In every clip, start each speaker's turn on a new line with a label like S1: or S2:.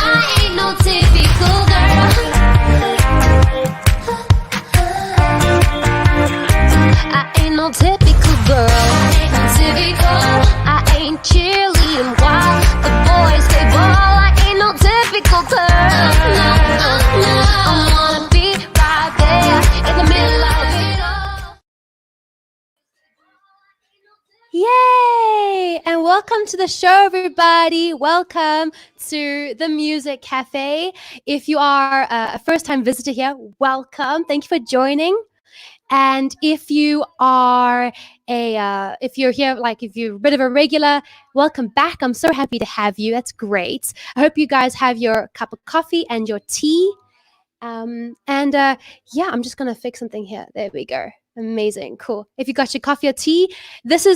S1: I ain't no typical girl. I ain't no typical girl. I ain't no typical. I ain't cheerleading while the boys play ball. I ain't no typical girl. No, no. I wanna be right there in the middle of it all.
S2: Yay! And welcome to the show, everybody. Welcome to the Music Cafe. If you are a first-time visitor here, welcome. Thank you for joining. And if you are if you're here, like if you're a bit of a regular, welcome back. I'm so happy to have you. That's great. I hope you guys have your cup of coffee and your tea. Yeah, I'm just gonna fix something here. There we go. Amazing, cool. If you got your coffee or tea, this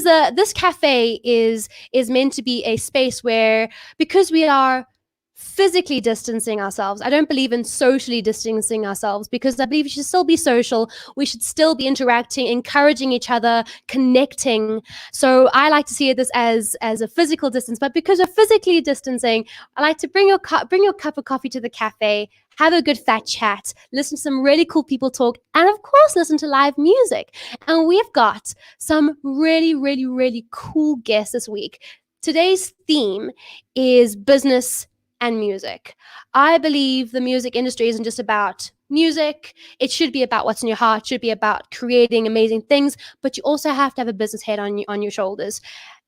S2: cafe is meant to be a space where, because we are physically distancing ourselves, I don't believe in socially distancing ourselves, because I believe we should still be social. We should still be interacting, encouraging each other, connecting. So I like to see this as a physical distance, but because we're physically distancing, I like to bring your cup of coffee to the cafe, have a good fat chat, listen to some really cool people talk, and of course, listen to live music. And we've got some really, really, really cool guests this week. Today's theme is business and music. I believe the music industry isn't just about music. It should be about what's in your heart, should be about creating amazing things, but you also have to have a business head on your shoulders.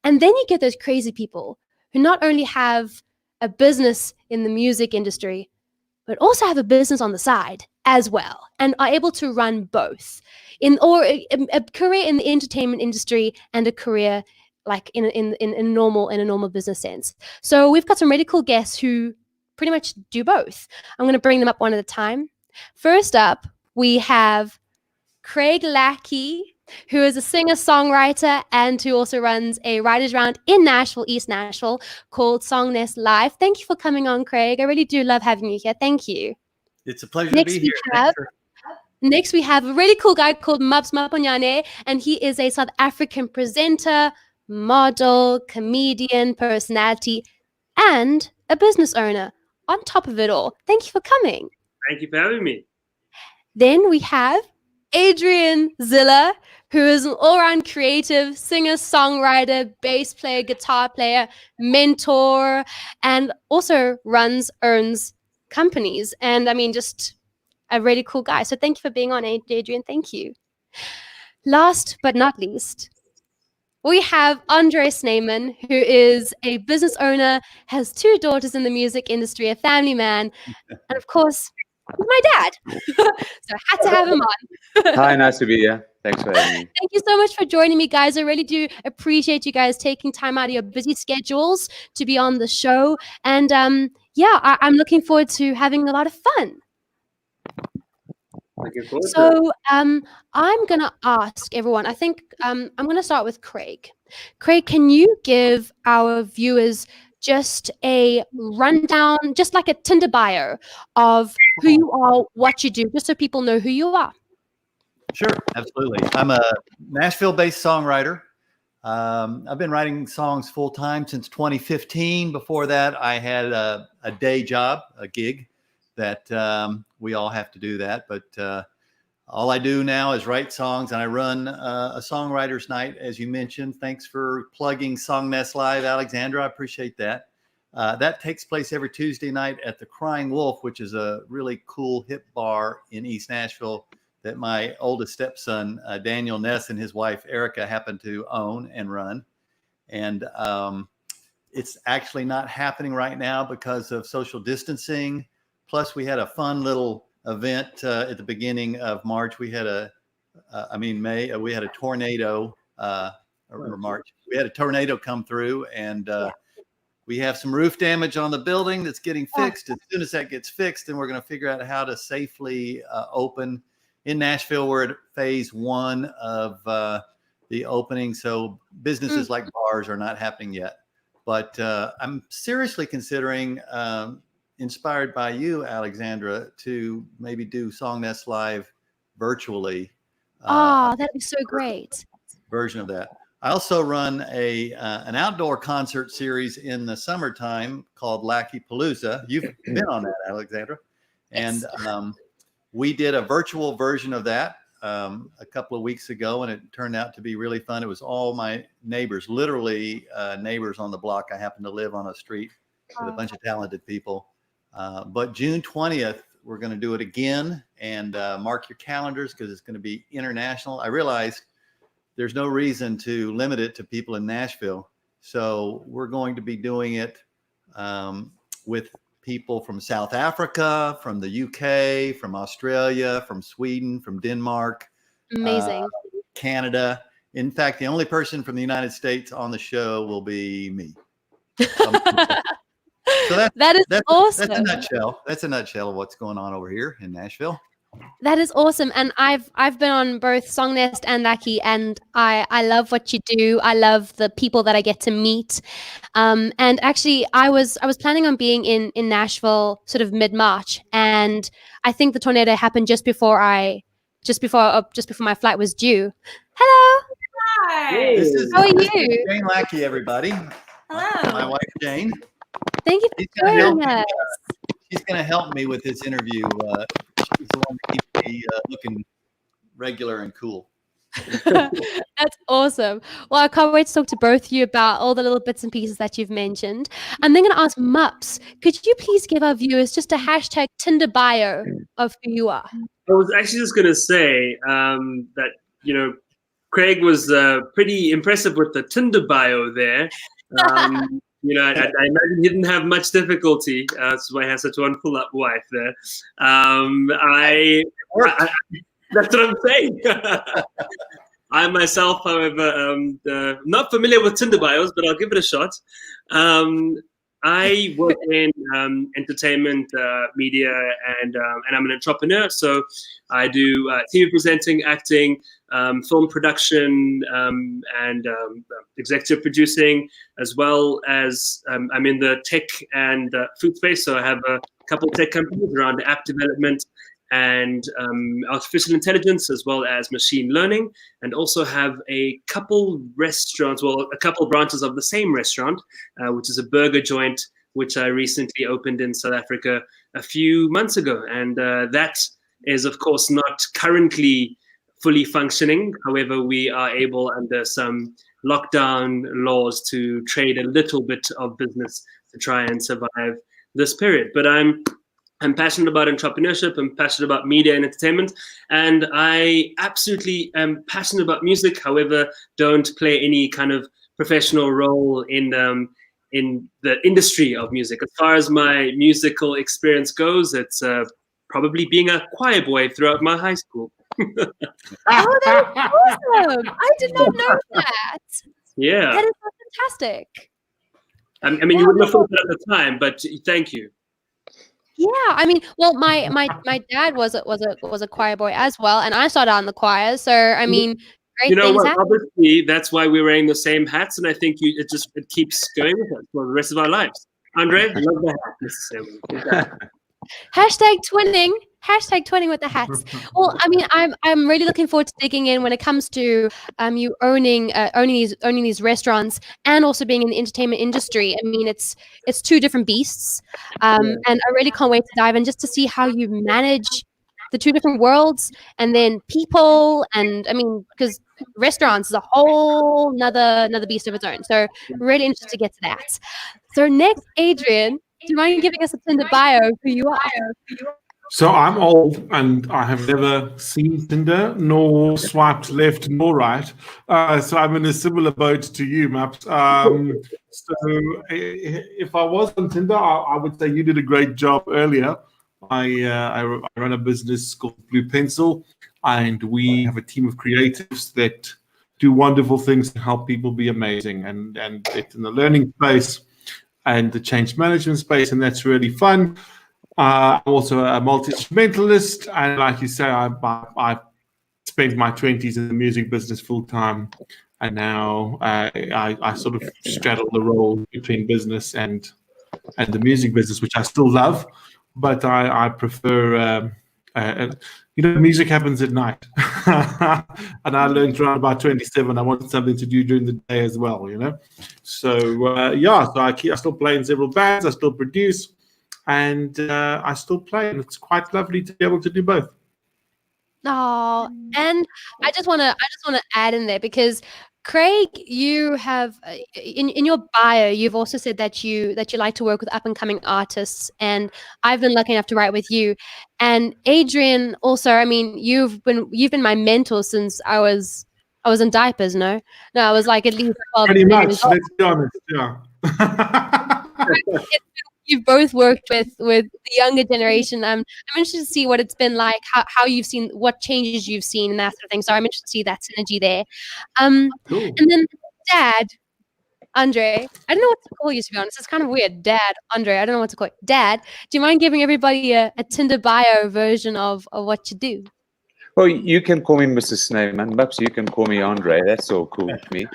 S2: And then you get those crazy people who not only have a business in the music industry, but also have a business on the side as well, and are able to run both, a career in the entertainment industry and a career like in a normal business sense. So we've got some really cool guests who pretty much do both. I'm going to bring them up one at a time. First up, we have Craig Lackey, who is a singer-songwriter and who also runs a writers' round in Nashville, East Nashville, called Song Nest Live. Thank you for coming on, Craig. I really do love having you here. Thank you.
S3: It's a pleasure to be here.
S2: Next, we have a really cool guy called Mabs Maponyane, and he is a South African presenter, model, comedian, personality, and a business owner on top of it all. Thank you for coming.
S4: Thank you for having me.
S2: Then we have Adriaan Zillah, who is an all-around creative singer, songwriter, bass player, guitar player, mentor, and also owns companies. And I mean, just a really cool guy. So thank you for being on, Adriaan. Thank you. Last but not least, we have Andre Snyman, who is a business owner, has 2 daughters in the music industry, a family man, and of course, my dad. So I had to have him on.
S5: Hi, nice to be here. Thanks for having me.
S2: Thank you so much for joining me, guys. I really do appreciate you guys taking time out of your busy schedules to be on the show. And I'm looking forward to having a lot of fun. So I'm going to ask everyone, I think I'm going to start with Craig. Craig, can you give our viewers just a rundown, just like a Tinder bio of who you are, what you do, just so people know who you are?
S3: Sure, absolutely. I'm a Nashville-based songwriter. I've been writing songs full-time since 2015. Before that, I had a day job, a gig that we all have to do that. But all I do now is write songs, and I run a songwriter's night, as you mentioned. Thanks for plugging Song Nest Live, Alexandra. I appreciate that. That takes place every Tuesday night at the Crying Wolf, which is a really cool hip bar in East Nashville that my oldest stepson, Daniel Ness, and his wife, Erica, happen to own and run. And it's actually not happening right now because of social distancing. Plus, we had a fun little event at the beginning of March. We had May. We had a tornado, or March. We had a tornado come through, and we have some roof damage on the building that's getting fixed. As soon as that gets fixed, then we're going to figure out how to safely open. In Nashville, we're at phase 1 of the opening, so businesses like bars are not happening yet. But I'm seriously considering, inspired by you, Alexandra, to maybe do Song Nest Live virtually.
S2: That'd be so great.
S3: Version of that. I also run an outdoor concert series in the summertime called Lackey Palooza. You've been on that, Alexandra. And we did a virtual version of that a couple of weeks ago, and it turned out to be really fun. It was all my neighbors, literally neighbors on the block. I happen to live on a street with a bunch of talented people. But June 20th, we're going to do it again, and mark your calendars because it's going to be international. I realize there's no reason to limit it to people in Nashville. So we're going to be doing it with people from South Africa, from the UK, from Australia, from Sweden, from Denmark,
S2: Amazing.
S3: Canada. In fact, the only person from the United States on the show will be me. So
S2: that is awesome.
S3: That's a nutshell. That's a nutshell of what's going on over here in Nashville.
S2: That is awesome. And I've been on both Songnest and Lackey, and I love what you do. I love the people that I get to meet. And actually I was planning on being in Nashville sort of mid-March, and I think the tornado happened just before my flight was due. Hello.
S4: Hi.
S2: How are
S3: This
S2: you?
S3: is Jane Lackey, everybody.
S4: Hello.
S3: My wife Jane.
S2: Thank you
S3: She's
S2: for
S3: gonna help
S2: joining
S3: me,
S2: us.
S3: She's going to help me with this interview. She's the one that keeps me looking regular and cool.
S2: That's awesome. Well, I can't wait to talk to both of you about all the little bits and pieces that you've mentioned. I'm then going to ask Mups, could you please give our viewers just a hashtag Tinder bio of who you are?
S6: I was actually just going to say that, Craig was pretty impressive with the Tinder bio there. I imagine he didn't have much difficulty. That's why he has such a wonderful wife there. That's what I'm saying. I myself, however, not familiar with Tinder bios, but I'll give it a shot. I work in entertainment, media, and I'm an entrepreneur. So I do TV presenting, acting, film production, and executive producing, as well as I'm in the tech and food space. So I have a couple of tech companies around app development and artificial intelligence, as well as machine learning, and also have a couple restaurants, well, a couple branches of the same restaurant, which is a burger joint, which I recently opened in South Africa a few months ago. And that is, of course, not currently fully functioning. However, we are able, under some lockdown laws, to trade a little bit of business to try and survive this period. But I'm passionate about entrepreneurship. I'm passionate about media and entertainment, and I absolutely am passionate about music. However, don't play any kind of professional role in the industry of music. As far as my musical experience goes, it's probably being a choir boy throughout my high school.
S2: Oh, that's awesome! I did not know that.
S6: Yeah,
S2: That is so fantastic.
S6: I mean, you wouldn't have thought that at the time, but thank you.
S2: Yeah, I mean, well, my dad was a choir boy as well, and I started out in the choir. So I mean, great
S6: You know
S2: things
S6: what?
S2: happen.
S6: Obviously, that's why we're wearing the same hats, and I think it keeps going with us for the rest of our lives. Andre, love the hat necessarily.
S2: Hashtag twinning with the hats. Well, I mean, I'm really looking forward to digging in when it comes to you owning these restaurants and also being in the entertainment industry. I mean, it's two different beasts, and I really can't wait to dive in just to see how you manage the two different worlds, and then people, and I mean, because restaurants is a whole another beast of its own. So really interested to get to that. So next, Adrienne, do you mind giving us a Tinder bio of who you are?
S7: So I'm old and I have never seen Tinder nor swiped left nor right. So I'm in a similar boat to you, Maps. So if I was on Tinder, I would say you did a great job earlier. I run a business called Blue Pencil, and we have a team of creatives that do wonderful things to help people be amazing. And it's in the learning space and the change management space, and that's really fun. I'm also a multi-instrumentalist, and like you say, I spent my 20s in the music business full time, and now I sort of straddle the role between business and the music business, which I still love, but I prefer music happens at night. And I learned around about 27, I wanted something to do during the day as well, So, so I still play in several bands, I still produce, and I still play, and it's quite lovely to be able to do both.
S2: Oh, and I just want to add in there because Craig, you have in your bio, you've also said that you like to work with up and coming artists, and I've been lucky enough to write with you. And Adrienne also, I mean, you've been my mentor since I was in diapers. No, I was like at least 12
S7: Pretty much.
S2: years old.
S7: Let's be honest. Yeah.
S2: You've both worked with the younger generation. I'm interested to see what it's been like, how you've seen, what changes you've seen, and that sort of thing. So I'm interested to see that synergy there.
S7: Cool.
S2: And then Dad, Andre, I don't know what to call you, to be honest. It's kind of weird. Dad, Andre, I don't know what to call you. Dad, do you mind giving everybody a Tinder Bio version of what you do?
S5: Well, you can call me Mr. Snowman. Perhaps you can call me Andre. That's all cool with me.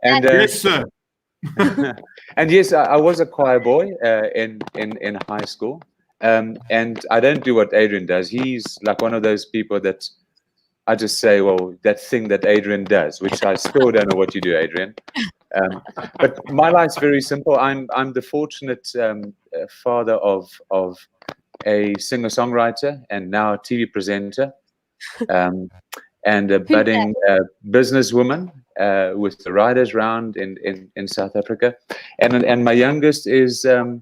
S5: And
S7: Yes, sir.
S5: and yes, I was a choir boy in high school, and I don't do what Adrian does. He's like one of those people that I just say, well, that thing that Adrian does, which I still don't know what you do, Adrian. But my life's very simple. I'm the fortunate father of a singer-songwriter and now a TV presenter, and a budding businesswoman with the Writers Round in South Africa, and my youngest is a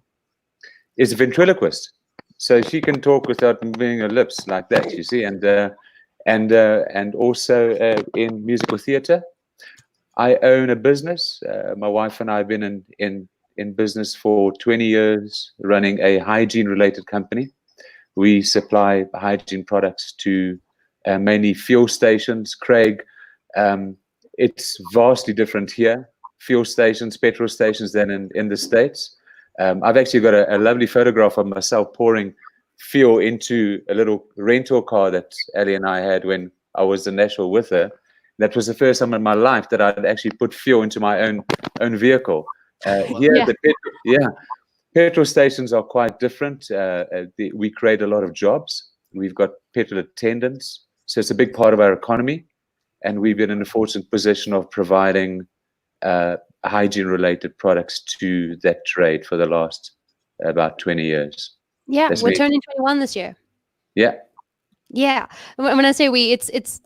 S5: ventriloquist, so she can talk without moving her lips like that, you see, and also in musical theatre. I own a business. My wife and I have been in business for 20 years, running a hygiene-related company. We supply hygiene products to mainly fuel stations. Craig, it's vastly different here. Fuel stations, petrol stations than in the States. I've actually got a lovely photograph of myself pouring fuel into a little rental car that Ellie and I had when I was in Nashville with her. That was the first time in my life that I'd actually put fuel into my own vehicle. Petrol stations are quite different. We create a lot of jobs. We've got petrol attendants, so it's a big part of our economy. And we've been in a fortunate position of providing hygiene-related products to that trade for the last about 20 years.
S2: Yeah,
S5: That's
S2: we're
S5: me.
S2: turning 21 this year.
S5: Yeah.
S2: Yeah, when I say we, it's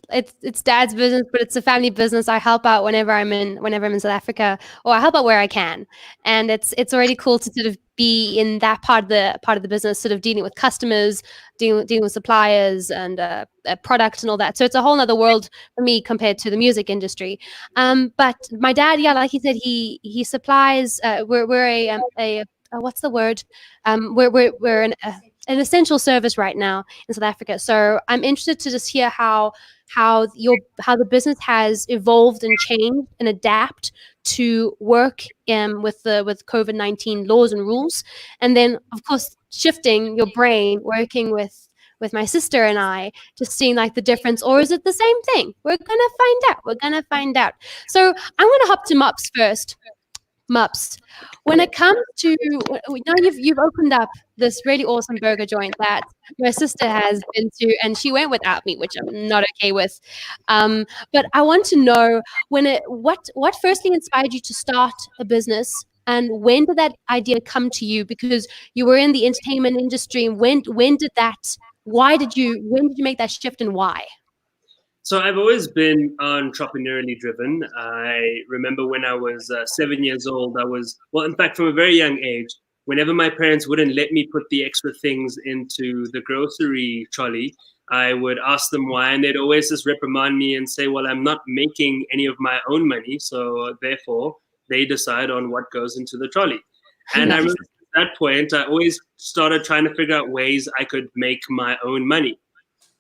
S2: Dad's business, but it's a family business. I help out whenever I'm in South Africa, or I help out where I can, and it's already cool to sort of be in that part of the business, sort of dealing with customers, dealing with suppliers and product and all that. So it's a whole other world for me compared to the music industry. But my dad, yeah, like he said, he supplies. We're a what's the word? We're an essential service right now in South Africa. So I'm interested to just hear how the business has evolved and changed and adapt to work with COVID-19 laws and rules, and then of course shifting your brain, working with my sister and I, just seeing like the difference, or is it the same thing? We're gonna find out. So I'm gonna hop to Mups first. Mups, when it comes to, now you've opened up this really awesome burger joint that my sister has been to, and she went without me, which I'm not okay with. But I want to know what firstly inspired you to start a business, and when did that idea come to you? Because you were in the entertainment industry, and when did you make that shift, and why?
S6: So I've always been entrepreneurially driven. I remember when I was 7 years old, in fact, from a very young age, whenever my parents wouldn't let me put the extra things into the grocery trolley, I would ask them why, and they'd always just reprimand me and say, well, I'm not making any of my own money, so therefore they decide on what goes into the trolley. And I remember at that point, I always started trying to figure out ways I could make my own money.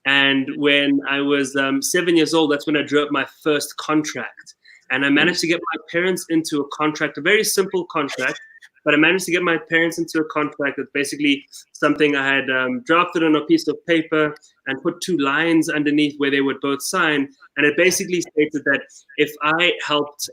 S6: And when I was 7 years old, that's when I drew up my first contract. And I managed to get my parents into a contract, a very simple contract, but I managed to get my parents into a contract that's basically something I had drafted on a piece of paper and put 2 lines underneath where they would both sign. And it basically stated that if I helped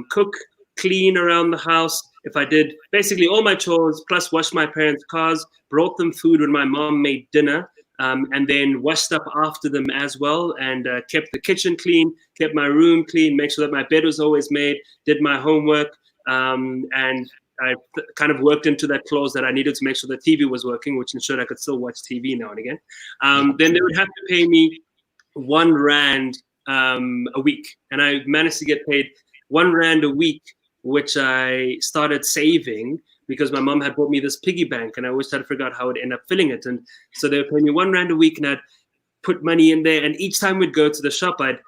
S6: cook, clean around the house, if I did basically all my chores, plus wash my parents' cars, brought them food when my mom made dinner, and then washed up after them as well, and kept the kitchen clean, kept my room clean, make sure that my bed was always made, did my homework, and I kind of worked into that clause that I needed to make sure the TV was working, which ensured I could still watch TV now and again. Then they would have to pay me R1 a week, and I managed to get paid R1 a week, which I started saving because my mom had bought me this piggy bank, and I always tried to figure out how I'd end up filling it. And so they would pay me R1 a week, and I'd put money in there. And each time we'd go to the shop, I'd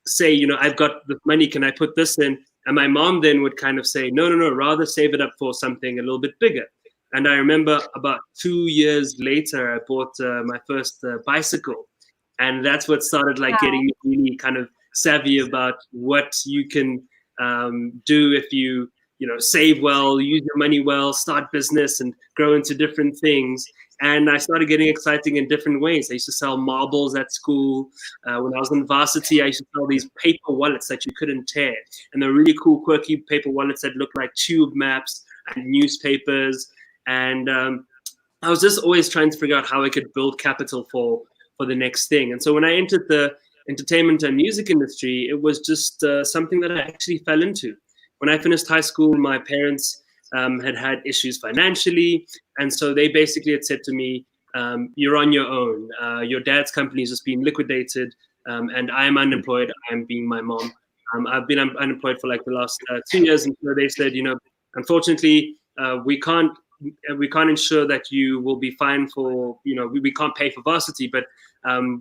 S6: say, you know, I've got the money, can I put this in? And my mom then would kind of say, no, rather save it up for something a little bit bigger. And I remember about 2 years later, I bought my first bicycle. And that's what started like getting me really kind of savvy about what you can do if you save well, use your money well, start business and grow into different things. And I started getting exciting in different ways. I used to sell marbles at school. When I was in varsity, I used to sell these paper wallets that you couldn't tear. And they're really cool, quirky paper wallets that look like tube maps and newspapers. And I was just always trying to figure out how I could build capital for the next thing. And so when I entered the entertainment and music industry, it was just something that I actually fell into. When I finished high school, my parents had issues financially. And so they basically had said to me, you're on your own. Your dad's company has just been liquidated, and I'm unemployed. I'm being my mom. I've been unemployed for like the last 2 years. And so they said, unfortunately, we can't ensure that you will be fine for, we can't pay for varsity, but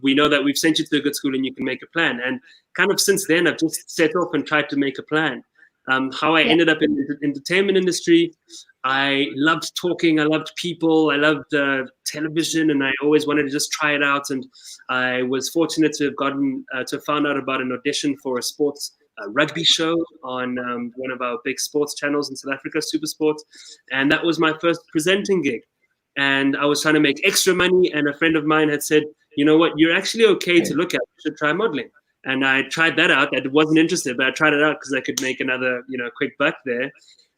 S6: we know that we've sent you to a good school and you can make a plan. And kind of since then, I've just set off and tried to make a plan. How I ended up in the entertainment industry, I loved talking, I loved people, I loved television, and I always wanted to just try it out. And I was fortunate to have found out about an audition for a sports rugby show on one of our big sports channels in South Africa, Super Sports. And that was my first presenting gig. And I was trying to make extra money, and a friend of mine had said, you know what, you're actually okay to look at, you should try modeling. And I tried that out. I wasn't interested, but I tried it out because I could make another, quick buck there.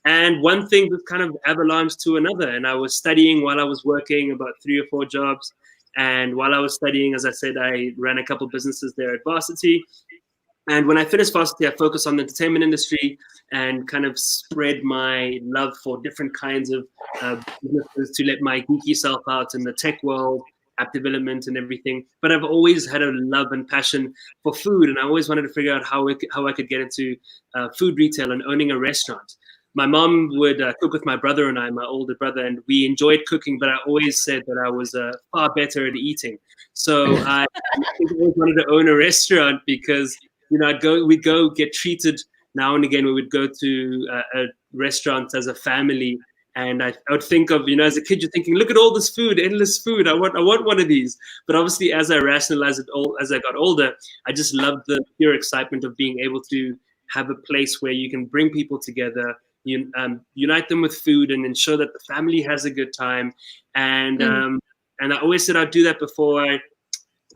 S6: And one thing just kind of avalanched to another. And I was studying while I was working, about 3 or 4 jobs. And while I was studying, as I said, I ran a couple businesses there at varsity. And when I finished varsity, I focused on the entertainment industry and kind of spread my love for different kinds of businesses to let my geeky self out in the tech world, app development and everything. But I've always had a love and passion for food, and I always wanted to figure out how I could get into food retail and owning a restaurant. My mom would cook with my brother and I, my older brother, and we enjoyed cooking, but I always said that I was far better at eating. So I always wanted to own a restaurant because, we'd go get treated now and again. We would go to a restaurant as a family. And I would think of, as a kid, you're thinking, look at all this food, endless food. I want one of these. But obviously, as I rationalized it as I got older, I just loved the pure excitement of being able to have a place where you can bring people together, unite them with food, and ensure that the family has a good time. And I always said I'd do that before I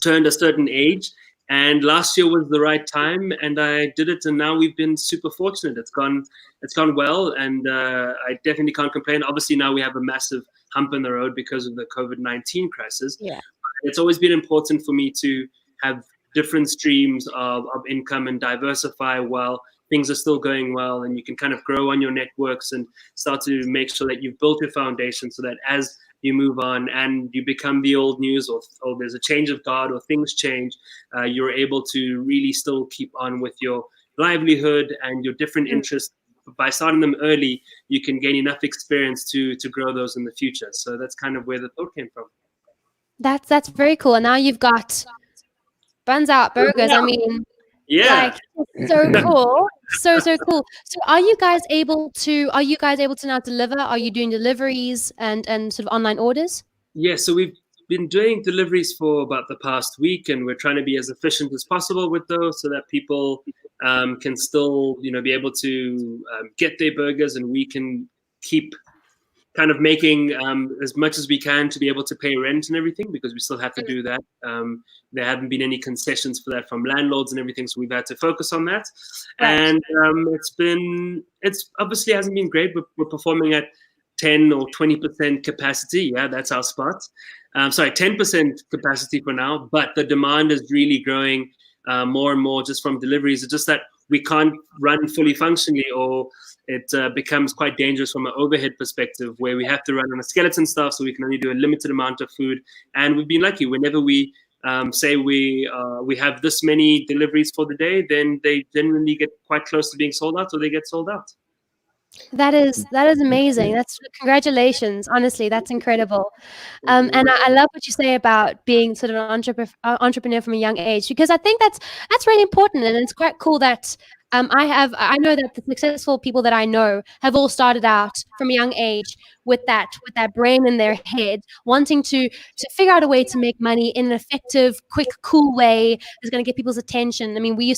S6: turned a certain age. And last year was the right time, and I did it. And now we've been super fortunate. It's gone well, and I definitely can't complain. Obviously, now we have a massive hump in the road because of the COVID-19 crisis.
S2: Yeah,
S6: it's always been important for me to have different streams of income and diversify while things are still going well, and you can kind of grow on your networks and start to make sure that you've built your foundation so that as you move on and you become the old news, or there's a change of guard, or things change, you're able to really still keep on with your livelihood and your different interests. By starting them early, you can gain enough experience to grow those in the future. So that's kind of where the thought came from.
S2: that's very cool. And now you've got Buns Out Burgers. I mean,
S6: Yeah.
S2: like, so cool. So cool. So are you guys able to now deliver? Are you doing deliveries and sort of online orders?
S6: Yeah, so we've been doing deliveries for about the past week, and we're trying to be as efficient as possible with those so that people can still, be able to get their burgers, and we can keep kind of making as much as we can to be able to pay rent and everything, because we still have to do that. There haven't been any concessions for that from landlords and everything, so we've had to focus on that. Right. And it's obviously hasn't been great. We're performing at 10 or 20% capacity. Yeah, that's our spot. 10% capacity for now, but the demand is really growing more and more just from deliveries. It's just that we can't run fully functionally, or it becomes quite dangerous from an overhead perspective, where we have to run on a skeleton staff, so we can only do a limited amount of food. And we've been lucky. Whenever we say we have this many deliveries for the day, then they genuinely get quite close to being sold out, or they get sold out.
S2: That is amazing. That's congratulations. Honestly, that's incredible. And I love what you say about being sort of an entrepreneur from a young age, because I think that's really important, and it's quite cool that I know that the successful people that I know have all started out from a young age with that brain in their head, wanting to figure out a way to make money in an effective, quick, cool way that's going to get people's attention. I mean, my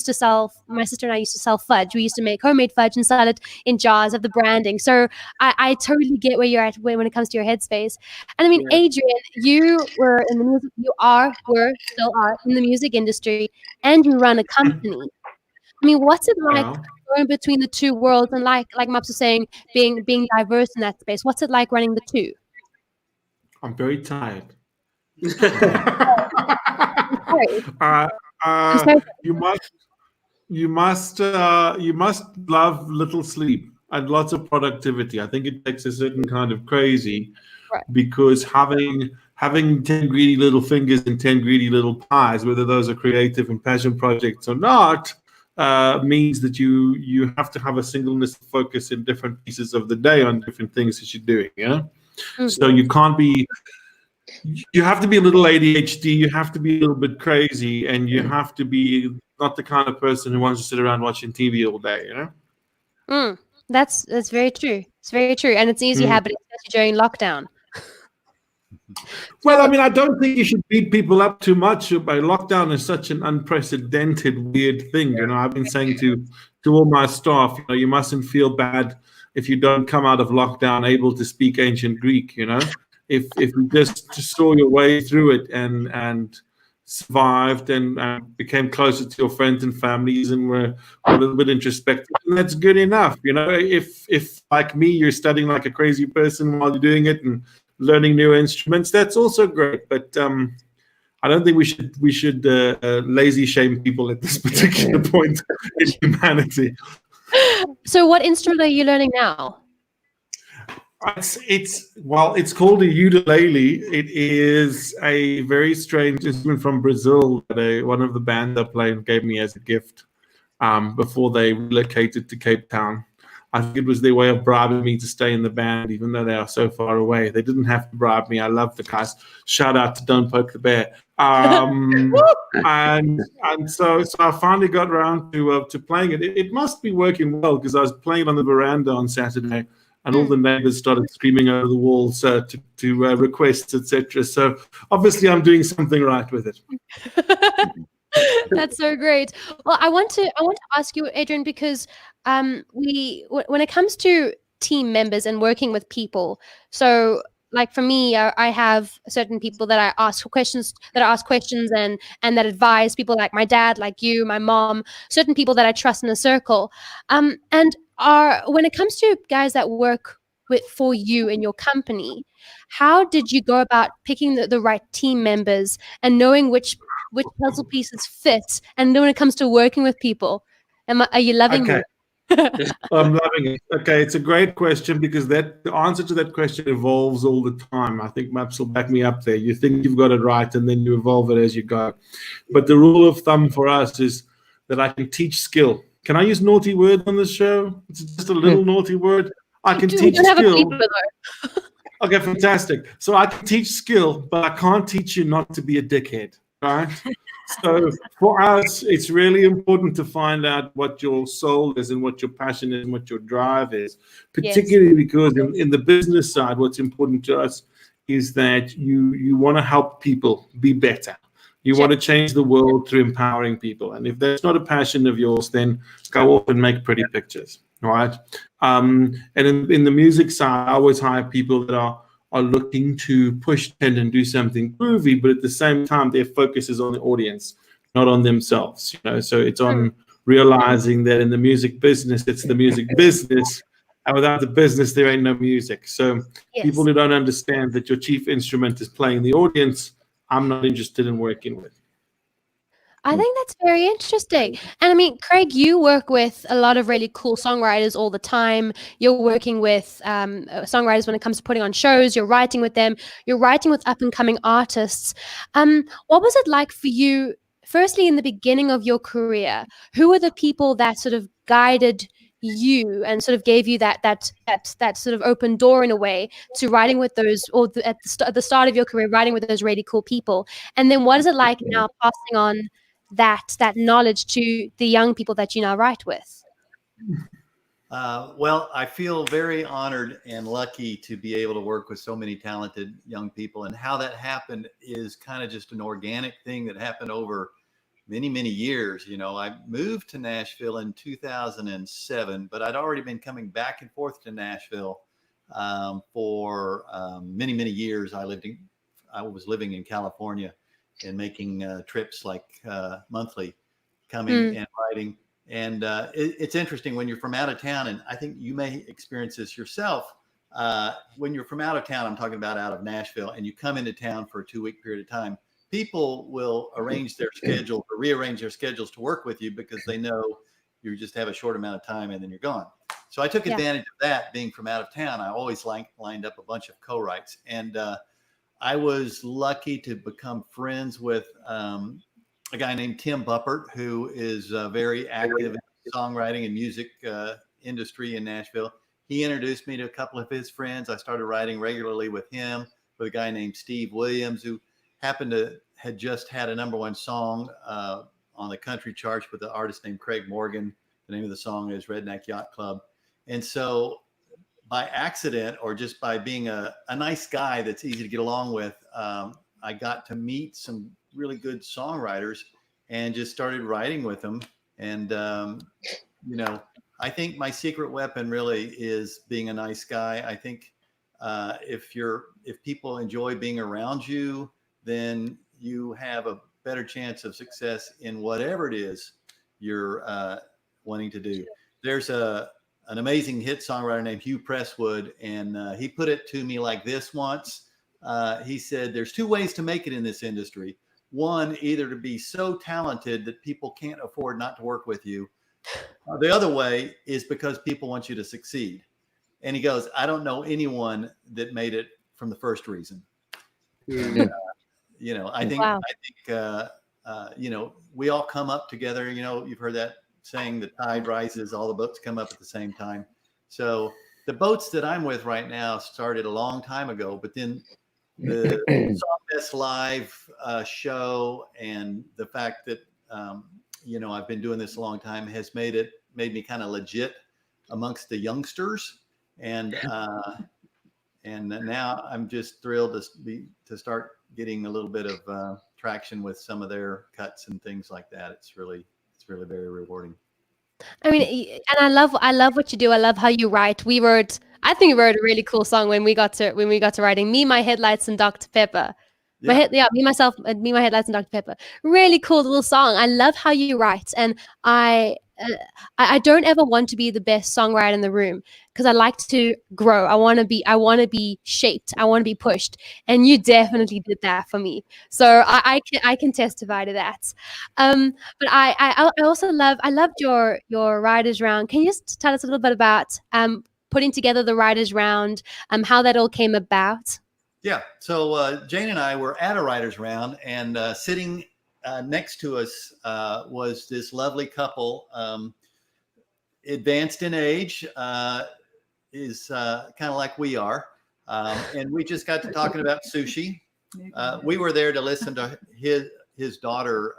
S2: sister and I used to sell fudge. We used to make homemade fudge and sell it in jars of the branding. So I totally get where you're at when it comes to your headspace. And I mean, Adrienne, you were in the music, still are in the music industry, and you run a company. I mean, what's it like going between the two worlds, and like Maps was saying, being diverse in that space? What's it like running the two?
S7: I'm very tired. You must love little sleep and lots of productivity. I think it takes a certain kind of crazy, because having 10 greedy little fingers and 10 greedy little pies, whether those are creative and passion projects or not, means that you have to have a singleness of focus in different pieces of the day on different things that you're doing. So you can't be. You have to be a little ADHD. You have to be a little bit crazy, and you have to be not the kind of person who wants to sit around watching TV all day.
S2: That's very true. It's very true, and it's easy habit, especially during lockdown.
S7: Well, I mean, I don't think you should beat people up too much. Lockdown is such an unprecedented, weird thing. I've been saying to all my staff, you mustn't feel bad if you don't come out of lockdown able to speak ancient Greek. If you just saw your way through it and survived and became closer to your friends and families and were a little bit introspective, and that's good enough. If like me, you're studying like a crazy person while you're doing it and learning new instruments, that's also great. But I don't think we should lazy shame people at this particular point in humanity.
S2: So what instrument are you learning now?
S7: It's called a ukulele. It is a very strange instrument from Brazil that one of the bands I played gave me as a gift before they relocated to Cape Town. I think it was their way of bribing me to stay in the band, even though they are so far away. They didn't have to bribe me. I love the guys. Shout out to Don't Poke the Bear. And so I finally got around to playing it. It must be working well, because I was playing on the veranda on Saturday, and all the neighbors started screaming over the walls to requests, etc. So obviously I'm doing something right with it.
S2: That's so great. Well, I want to ask you, Adrienne, because when it comes to team members and working with people, so like for me, I have certain people that I ask questions and that advise, people like my dad, like you, my mom, certain people that I trust in a circle. And when it comes to guys that work for you in your company, how did you go about picking the right team members and knowing which puzzle pieces fit? And then when it comes to working with people, are you loving it?
S7: I'm loving it. Okay, it's a great question, because the answer to that question evolves all the time. I think Maps will back me up there. You think you've got it right, and then you evolve it as you go. But the rule of thumb for us is that I can teach skill. Can I use naughty word on this show? It's just a little naughty word. I can teach skill. Okay, fantastic. So I can teach skill, but I can't teach you not to be a dickhead, right? So for us, it's really important to find out what your soul is and what your passion is and what your drive is, particularly because in the business side, what's important to us is that you want to help people be better. You want to change the world through empowering people. And if that's not a passion of yours, then go off and make pretty pictures, right? And in the music side, I always hire people that are looking to push 10 and do something groovy, but at the same time, their focus is on the audience, not on themselves. So it's on realizing that in the music business, it's the music business, and without the business, there ain't no music. So
S2: Yes.
S7: people who don't understand that your chief instrument is playing the audience, I'm not interested in working with.
S2: I think that's very interesting. And I mean, Craig, you work with a lot of really cool songwriters all the time. You're working with songwriters when it comes to putting on shows. You're writing with them. You're writing with up and coming artists. What was it like for you, firstly, in the beginning of your career? Who were the people that sort of guided you and sort of gave you that sort of open door in a way to writing with those, or at the start of your career, writing with those really cool people? And then what is it like now passing on that knowledge to the young people that you now write with?
S3: Well, I feel very honored and lucky to be able to work with so many talented young people. And how that happened is kind of just an organic thing that happened over many, many years. You know, I moved to Nashville in 2007, but I'd already been coming back and forth to Nashville for many, many years. I was living in California and making trips like monthly, coming and writing. And it's interesting when you're from out of town, and I think you may experience this yourself. When you're from out of town, I'm talking about out of Nashville, and you come into town for a 2-week period of time, people will arrange their schedule or rearrange their schedules to work with you because they know you just have a short amount of time and then you're gone. So I took advantage of that. Being from out of town, I always lined up a bunch of co-writes. And I was lucky to become friends with a guy named Tim Buppert, who is very active in the songwriting and music industry in Nashville. He introduced me to a couple of his friends. I started writing regularly with him, with a guy named Steve Williams, who had just had a #1 song on the country charts with an artist named Craig Morgan. The name of the song is Redneck Yacht Club. And so by accident, or just by being a nice guy that's easy to get along with, I got to meet some really good songwriters and just started writing with them. And, you know, I think my secret weapon really is being a nice guy. I think if people enjoy being around you, then you have a better chance of success in whatever it is you're wanting to do. There's an amazing hit songwriter named Hugh Presswood, and he put it to me like this once. He said, there's 2 ways to make it in this industry. One, either to be so talented that people can't afford not to work with you. The other way is because people want you to succeed. And he goes, I don't know anyone that made it from the first reason. You know, I think, you know, we all come up together. You know, you've heard that saying, the tide rises, all the boats come up at the same time. So the boats that I'm with right now started a long time ago, but then the Songfest Live show and the fact that, you know, I've been doing this a long time has made me kind of legit amongst the youngsters. And now I'm just thrilled to start getting a little bit of traction with some of their cuts and things like that. It's really very rewarding.
S2: I mean, and I love what you do. I love how you write. I think we wrote a really cool song when we got to writing Me, My Headlights, and Dr. Pepper. Me, My Headlights, and Dr. Pepper. Really cool little song. I love how you write, and I don't ever want to be the best songwriter in the room, because I like to grow. I want to be shaped. I want to be pushed, and you definitely did that for me. So I can testify to that. But I also loved your writers round. Can you just tell us a little bit about putting together the writers round, how that all came about?
S3: Yeah. So Jane and I were at a writers round, and sitting next to us was this lovely couple, advanced in age, is kind of like we are. And we just got to talking about sushi. We were there to listen to his daughter,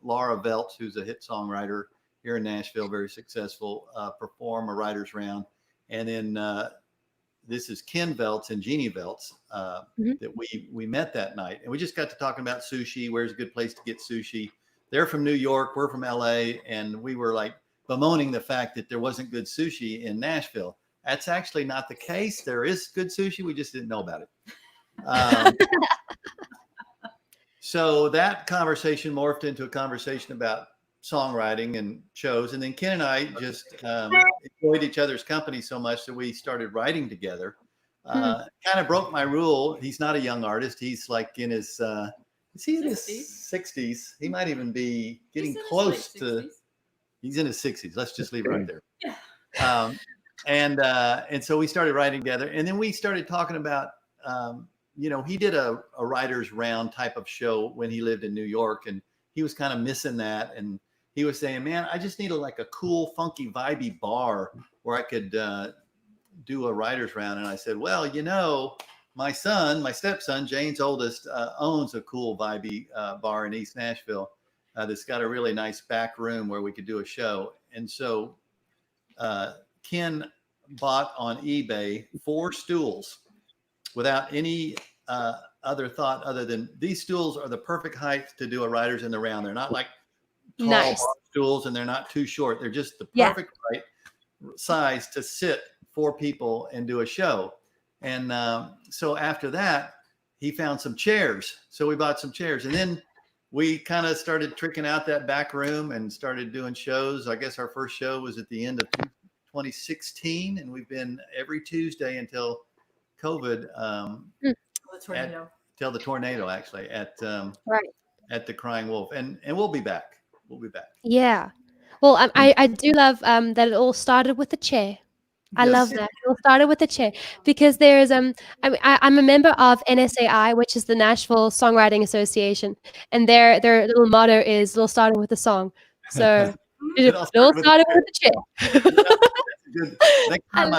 S3: Laura Veltz, who's a hit songwriter here in Nashville, very successful, perform a writers round. And then this is Ken Veltz and Jeannie Veltz that we met that night. And we just got to talking about sushi. Where's a good place to get sushi? They're from New York. We're from LA. And we were like bemoaning the fact that there wasn't good sushi in Nashville. That's actually not the case. There is good sushi. We just didn't know about it. So that conversation morphed into a conversation about songwriting and shows. And then Ken and I just enjoyed each other's company so much that we started writing together. Kind of broke my rule. He's not a young artist. He's like in his, is he in his 60s? He might even be getting close to, he's in his 60s. Let's just leave it right there. Yeah. And so we started writing together. And then we started talking about, he did a writer's round type of show when he lived in New York, and he was kind of missing that. And he was saying, man, I just need a cool, funky, vibey bar where I could do a writer's round. And I said, well, my stepson, Jane's oldest, owns a cool, vibey bar in East Nashville that's got a really nice back room where we could do a show. And so Ken bought on eBay 4 stools without any other thought other than these stools are the perfect height to do a writer's in the round. They're not like tall bar stools, and they're not too short. They're just the perfect right size to sit 4 people and do a show. And so after that, he found some chairs. So we bought some chairs, and then we kind of started tricking out that back room and started doing shows. I guess our first show was at the end of 2016, and we've been every Tuesday until COVID. Till the tornado, actually, at the Crying Wolf, and we'll be back. We'll be back.
S2: Yeah. Well, I do love that it all started with a chair. I love that. It all started with a chair because there's I'm a member of NSAI, which is the Nashville Songwriting Association, and their little motto is "It all started with a song." So it all started with a chair.
S3: Good. Next time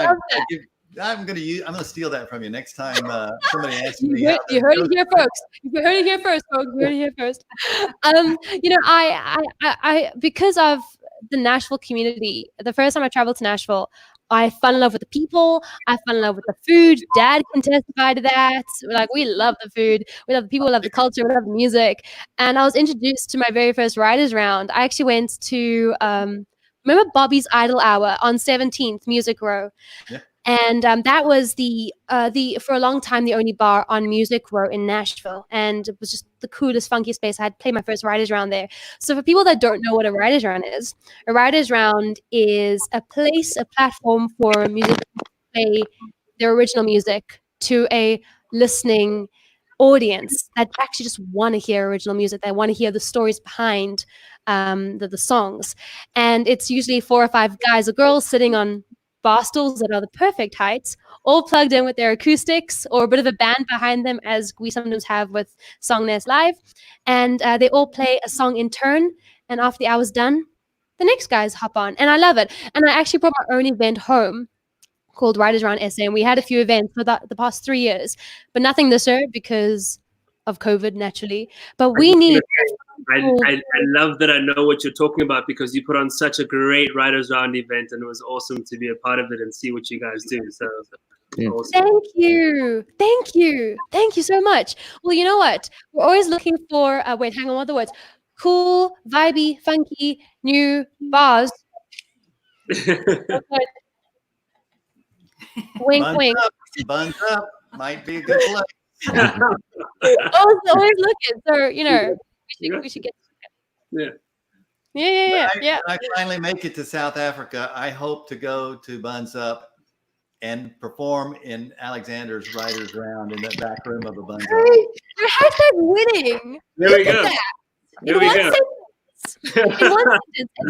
S3: I'm gonna steal that from you next time somebody asks me.
S2: You heard it here first. You heard it here first, folks. You heard it here first. I because of the Nashville community, the first time I traveled to Nashville, I fell in love with the people. I fell in love with the food. Dad can testify to that. Like, we love the food. We love the people. We love the culture. We love the music. And I was introduced to my very first writers round. I actually went to remember Bobby's Idol Hour on 17th Music Row. Yeah. And that was the for a long time the only bar on Music Row in Nashville, and it was just the coolest, funky space. I had played my first writers round there. So for people that don't know what a writers round is a platform for musicians to play their original music to a listening audience that actually just want to hear original music. They want to hear the stories behind the songs, and it's usually 4 or 5 guys or girls sitting on bar stools that are the perfect heights, all plugged in with their acoustics or a bit of a band behind them, as we sometimes have with Songnest Live. And they all play a song in turn. And after the hour's done, the next guys hop on. And I love it. And I actually brought my own event home called Writers Round SA. And we had a few events for the past 3 years, but nothing this year because of COVID, naturally. But we need...
S6: I love that I know what you're talking about, because you put on such a great Writers Round event, and it was awesome to be a part of it and see what you guys do. So awesome.
S2: Thank you so much. Well, you know what? We're always looking for wait, hang on, what are the words? Cool, vibey, funky, new bars. Wink, wink.
S3: Buns up. Might be a good place.
S2: always looking. So, we should get.
S6: Yeah.
S2: Yeah.
S3: When I finally make it to South Africa, I hope to go to Buns Up and perform in Alexandra's Writers Round in the back room of a Buns Up.
S2: Your hashtag winning.
S6: There we go.
S2: In one sentence. And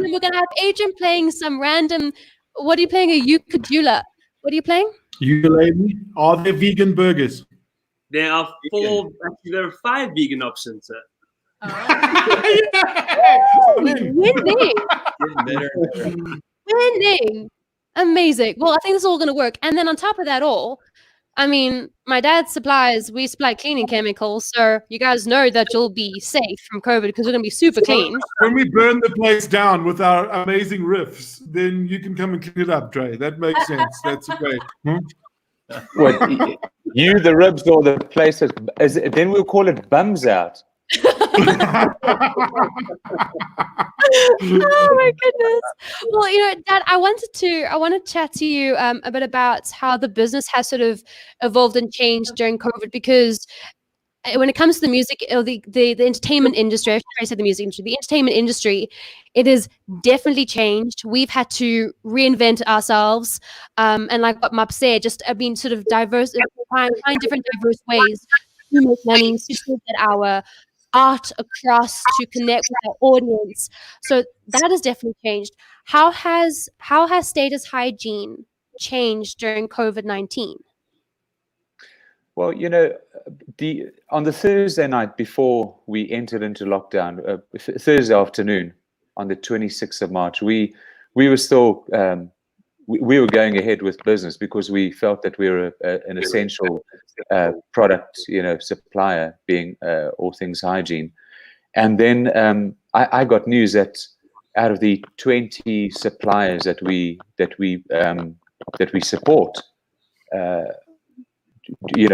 S2: then we're gonna have Adrian playing some random. What are you playing? A ukulele. What are you playing?
S7: Ukulele. Are there vegan burgers?
S6: There are 4. Actually, there are 5 vegan options, sir.
S2: Winning. Amazing. Well, I think this is all going to work. And then on top of that all, I mean, my dad we supply cleaning chemicals, so you guys know that you'll be safe from COVID because we're going to be super clean.
S7: When we burn the place down with our amazing riffs, then you can come and clean it up, Dre. That makes sense. That's great.
S5: What, you, the ribs, or the place then we'll call it bums out.
S2: Oh my goodness. Well, Dad, I want to chat to you a bit about how the business has sort of evolved and changed during COVID, because when it comes to the music or the entertainment industry, I said the music industry, the entertainment industry, it has definitely changed. We've had to reinvent ourselves, and like what Map said, just sort of find different diverse ways to make money, to get our art across, to connect with our audience. So that has definitely changed. How has status hygiene changed during COVID-19?
S5: Well, on the Thursday night before we entered into lockdown, Thursday afternoon on the 26th of March, we were still we were going ahead with business because we felt that we were an essential product, supplier, being all things hygiene. And then I got news that out of the 20 suppliers that we support,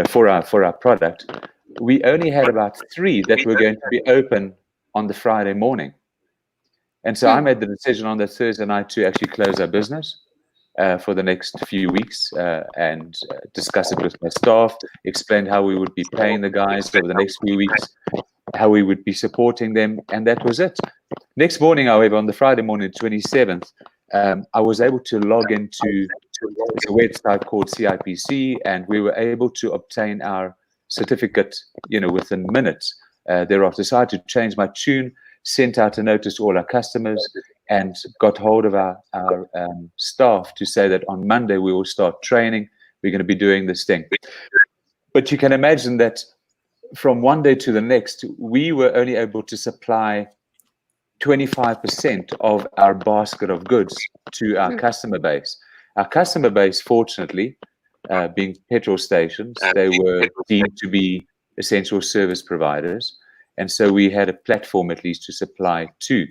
S5: for our product, we only had about 3 that were going to be open on the Friday morning. And so I made the decision on the Thursday night to actually close our business for the next few weeks and discuss it with my staff, explain how we would be paying the guys over the next few weeks, how we would be supporting them, and that was it. Next morning, however, on the Friday morning, 27th, I was able to log into a website called CIPC, and we were able to obtain our certificate, within minutes thereafter. So I had to change my tune, sent out a notice to all our customers, and got hold of our staff to say that on Monday we will start training. We're going to be doing this thing. But you can imagine that from one day to the next, we were only able to supply 25% of our basket of goods to our customer base. Our customer base, fortunately, being petrol stations, they were deemed to be essential service providers. And so we had a platform at least to supply to.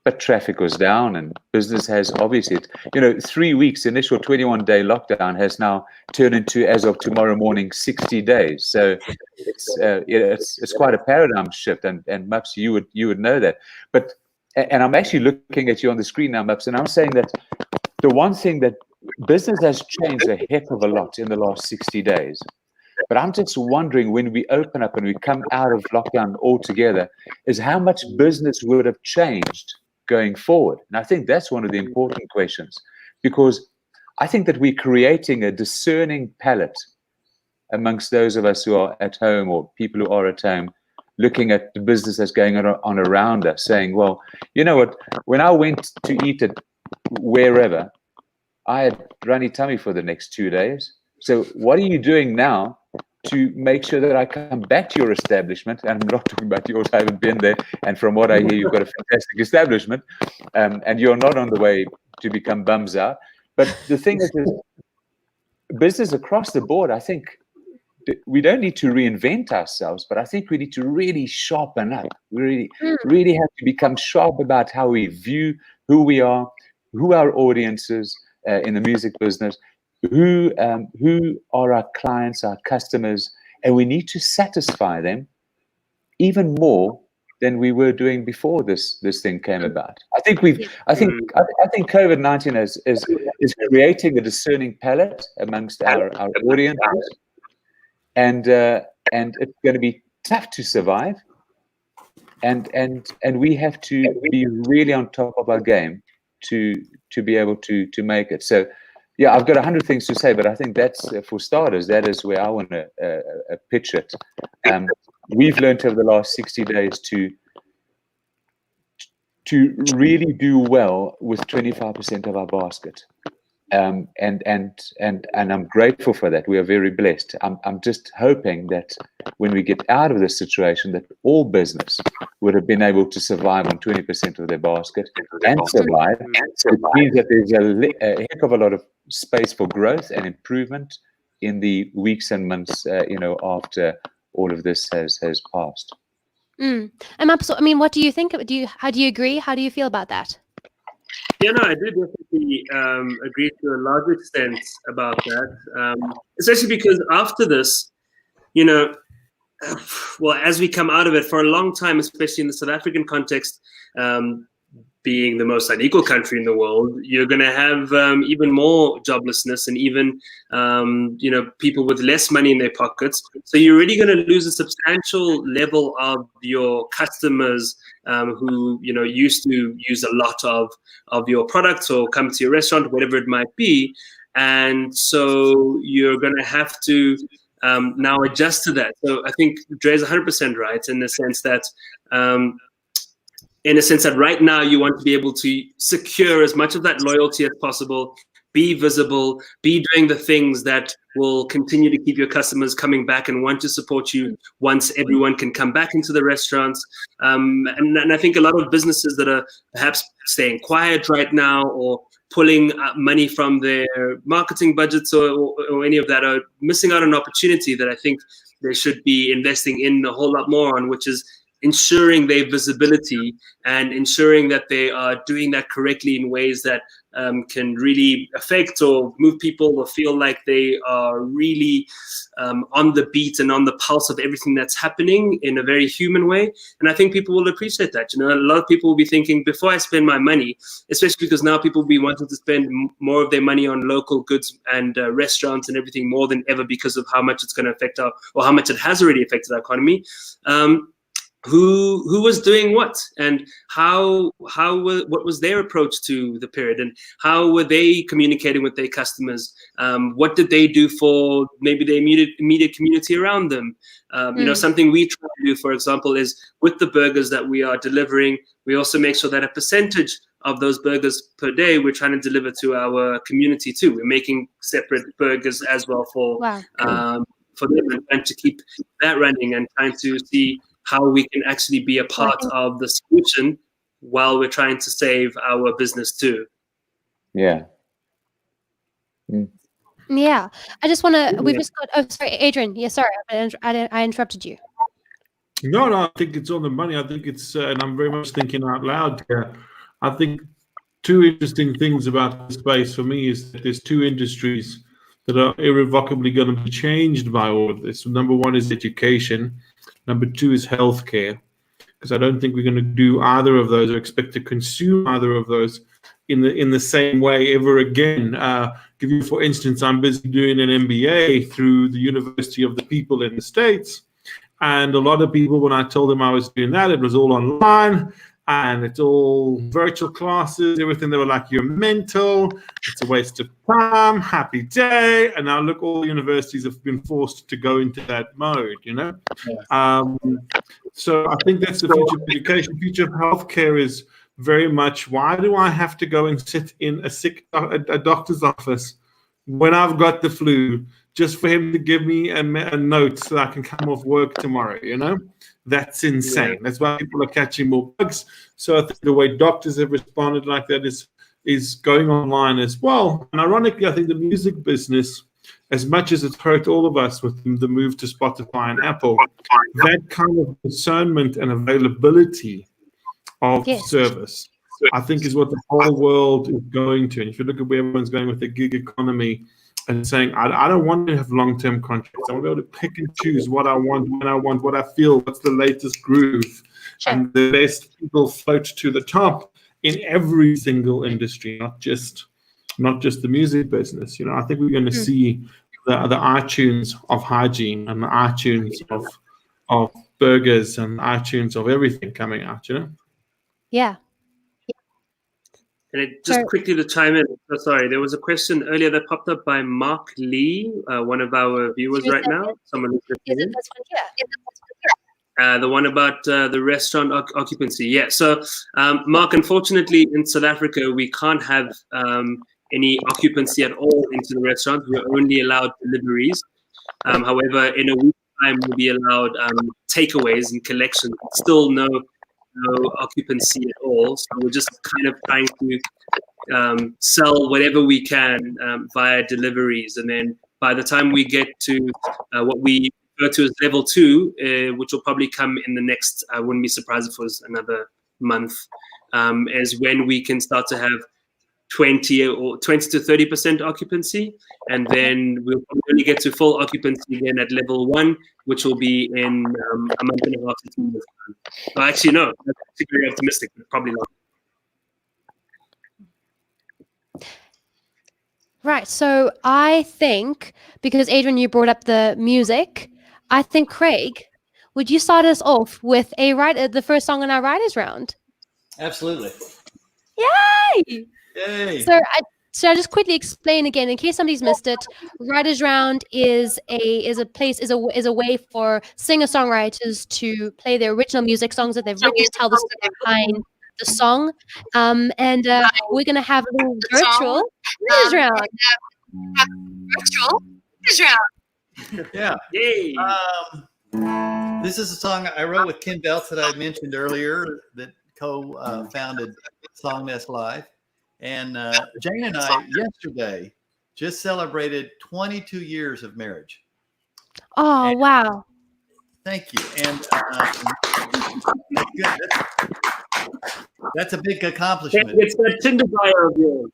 S5: But traffic was down, and business has obviously, 3 weeks, initial 21-day lockdown has now turned into, as of tomorrow morning, 60 days. So it's quite a paradigm shift, and Maps, you would know that. But and I'm actually looking at you on the screen now, Maps, and I'm saying that the one thing that business has changed a heck of a lot in the last 60 days. But I'm just wondering, when we open up and we come out of lockdown altogether, is how much business would have changed going forward. And I think that's one of the important questions, because I think that we're creating a discerning palette amongst those of us who are at home, or people who are at home, looking at the business that's going on around us, saying, well, you know what, when I went to eat at wherever, I had runny tummy for the next 2 days. So what are you doing now to make sure that I come back to your establishment? And I'm not talking about yours, I haven't been there. And from what I hear, you've got a fantastic establishment, and you're not on the way to become bums out. But the thing is, business across the board, I think we don't need to reinvent ourselves, but I think we need to really sharpen up. We really have to become sharp about how we view who we are, who our audience is in the music business, who are our clients, our customers, and we need to satisfy them even more than we were doing before this thing came about. I think COVID-19 is creating a discerning palette amongst our audiences, and it's going to be tough to survive, and we have to be really on top of our game to be able to make it. So yeah, I've got 100 things to say, but I think that's, for starters, that is where I want to pitch it. We've learned over the last 60 days to really do well with 25% of our basket, and I'm grateful for that. We are very blessed. I'm just hoping that when we get out of this situation, that all business would have been able to survive on 20% of their basket and survive. It means that there's a heck of a lot of space for growth and improvement in the weeks and months, after all of this has passed.
S2: And what do you think? How do you agree? How do you feel about that?
S6: Yeah, no, I do definitely agree to a large extent about that, especially because after this, well, as we come out of it, for a long time, especially in the South African context, being the most unequal country in the world, you're going to have even more joblessness and even people with less money in their pockets. So you're really going to lose a substantial level of your customers who used to use a lot of your products or come to your restaurant, whatever it might be. And so you're going to have to now adjust to that. So I think Dre's 100% right in the sense that right now you want to be able to secure as much of that loyalty as possible, be visible, be doing the things that will continue to keep your customers coming back and want to support you once everyone can come back into the restaurants. And I think a lot of businesses that are perhaps staying quiet right now or pulling money from their marketing budgets or any of that are missing out on an opportunity that I think they should be investing in a whole lot more on, which is ensuring their visibility and ensuring that they are doing that correctly in ways that can really affect or move people or feel like they are really on the beat and on the pulse of everything that's happening in a very human way. And I think people will appreciate that. A lot of people will be thinking, before I spend my money, especially because now people will be wanting to spend more of their money on local goods and restaurants and everything more than ever because of how much it's going to affect or how much it has already affected our economy. Who was doing what, and what was their approach to the period, and how were they communicating with their customers? What did they do for maybe their immediate community around them? Something we try to do, for example, is with the burgers that we are delivering, we also make sure that a percentage of those burgers per day we're trying to deliver to our community too. We're making separate burgers as well for them, and to keep that running and trying to see how we can actually be a part of the solution while we're trying to save our business too.
S5: Yeah.
S2: Yeah. I just want to, we've just got, oh, sorry, Adrian. Yeah, sorry, I interrupted you.
S7: No, I think it's on the money. I think it's, and I'm very much thinking out loud here. I think two interesting things about the space for me is that there's two industries that are irrevocably going to be changed by all of this. Number one is education. Number two is healthcare, because I don't think we're going to do either of those or expect to consume either of those in the same way ever again. Give you, for instance, I'm busy doing an MBA through the University of the People in the States. And a lot of people, when I told them I was doing that, it was all online and it's all virtual classes, everything. They were like, you're mental, it's a waste of time, happy day. And now look, all universities have been forced to go into that mode, So I think that's the future of education. Future of healthcare is very much, why do I have to go and sit in a doctor's office when I've got the flu, just for him to give me a note so I can come off work tomorrow, That's insane. Yeah. That's why people are catching more bugs. So I think the way doctors have responded like that is going online as well. And ironically, I think the music business, as much as it's hurt all of us with the move to Spotify and Apple, that kind of discernment and availability of service, I think, is what the whole world is going to. And if you look at where everyone's going with the gig economy and saying, I don't want to have long-term contracts. I want to be able to pick and choose what I want, when I want, what I feel, what's the latest groove. Sure. And the best people float to the top in every single industry, not just the music business. I think we're going to see the iTunes of hygiene and the iTunes of burgers and iTunes of everything coming out,
S2: Yeah.
S6: And just quickly to chime in, sorry, there was a question earlier that popped up by Mark Lee, one of our viewers right now. Someone who's listening. The one about the restaurant occupancy. Yeah. So, Mark, unfortunately, in South Africa, we can't have any occupancy at all into the restaurant. We're only allowed deliveries. However, in a week's time, we'll be allowed takeaways and collections. Still no occupancy at all. So we're just kind of trying to sell whatever we can via deliveries. And then by the time we get to what we refer to as level 2, which will probably come in the next, I wouldn't be surprised if it was another month, is when we can start to have 20 to 30% occupancy, and then we'll only get to full occupancy again at level 1, which will be in a month and a half to 2 months. Well, actually, no, that's very optimistic, but probably not.
S2: Right. So I think because Adrian, you brought up the music, I think Craig, would you start us off with the first song in our writers round?
S3: Absolutely.
S2: Yay!
S3: Yay.
S2: So I just quickly explain again in case somebody's missed it. Writers round is a way for singer-songwriters to play their original music songs that they've written, tell the story behind the song, and we're gonna have a little virtual writers round.
S3: Yeah.
S6: Yay.
S3: This is a song I wrote with Ken Belts that I mentioned earlier that co-founded Song Nest Live. And Jane and I yesterday just celebrated 22 years of marriage.
S2: Oh,
S3: And
S2: wow.
S3: thank you. And that's a big accomplishment.
S6: It's that Tinder bio of yours.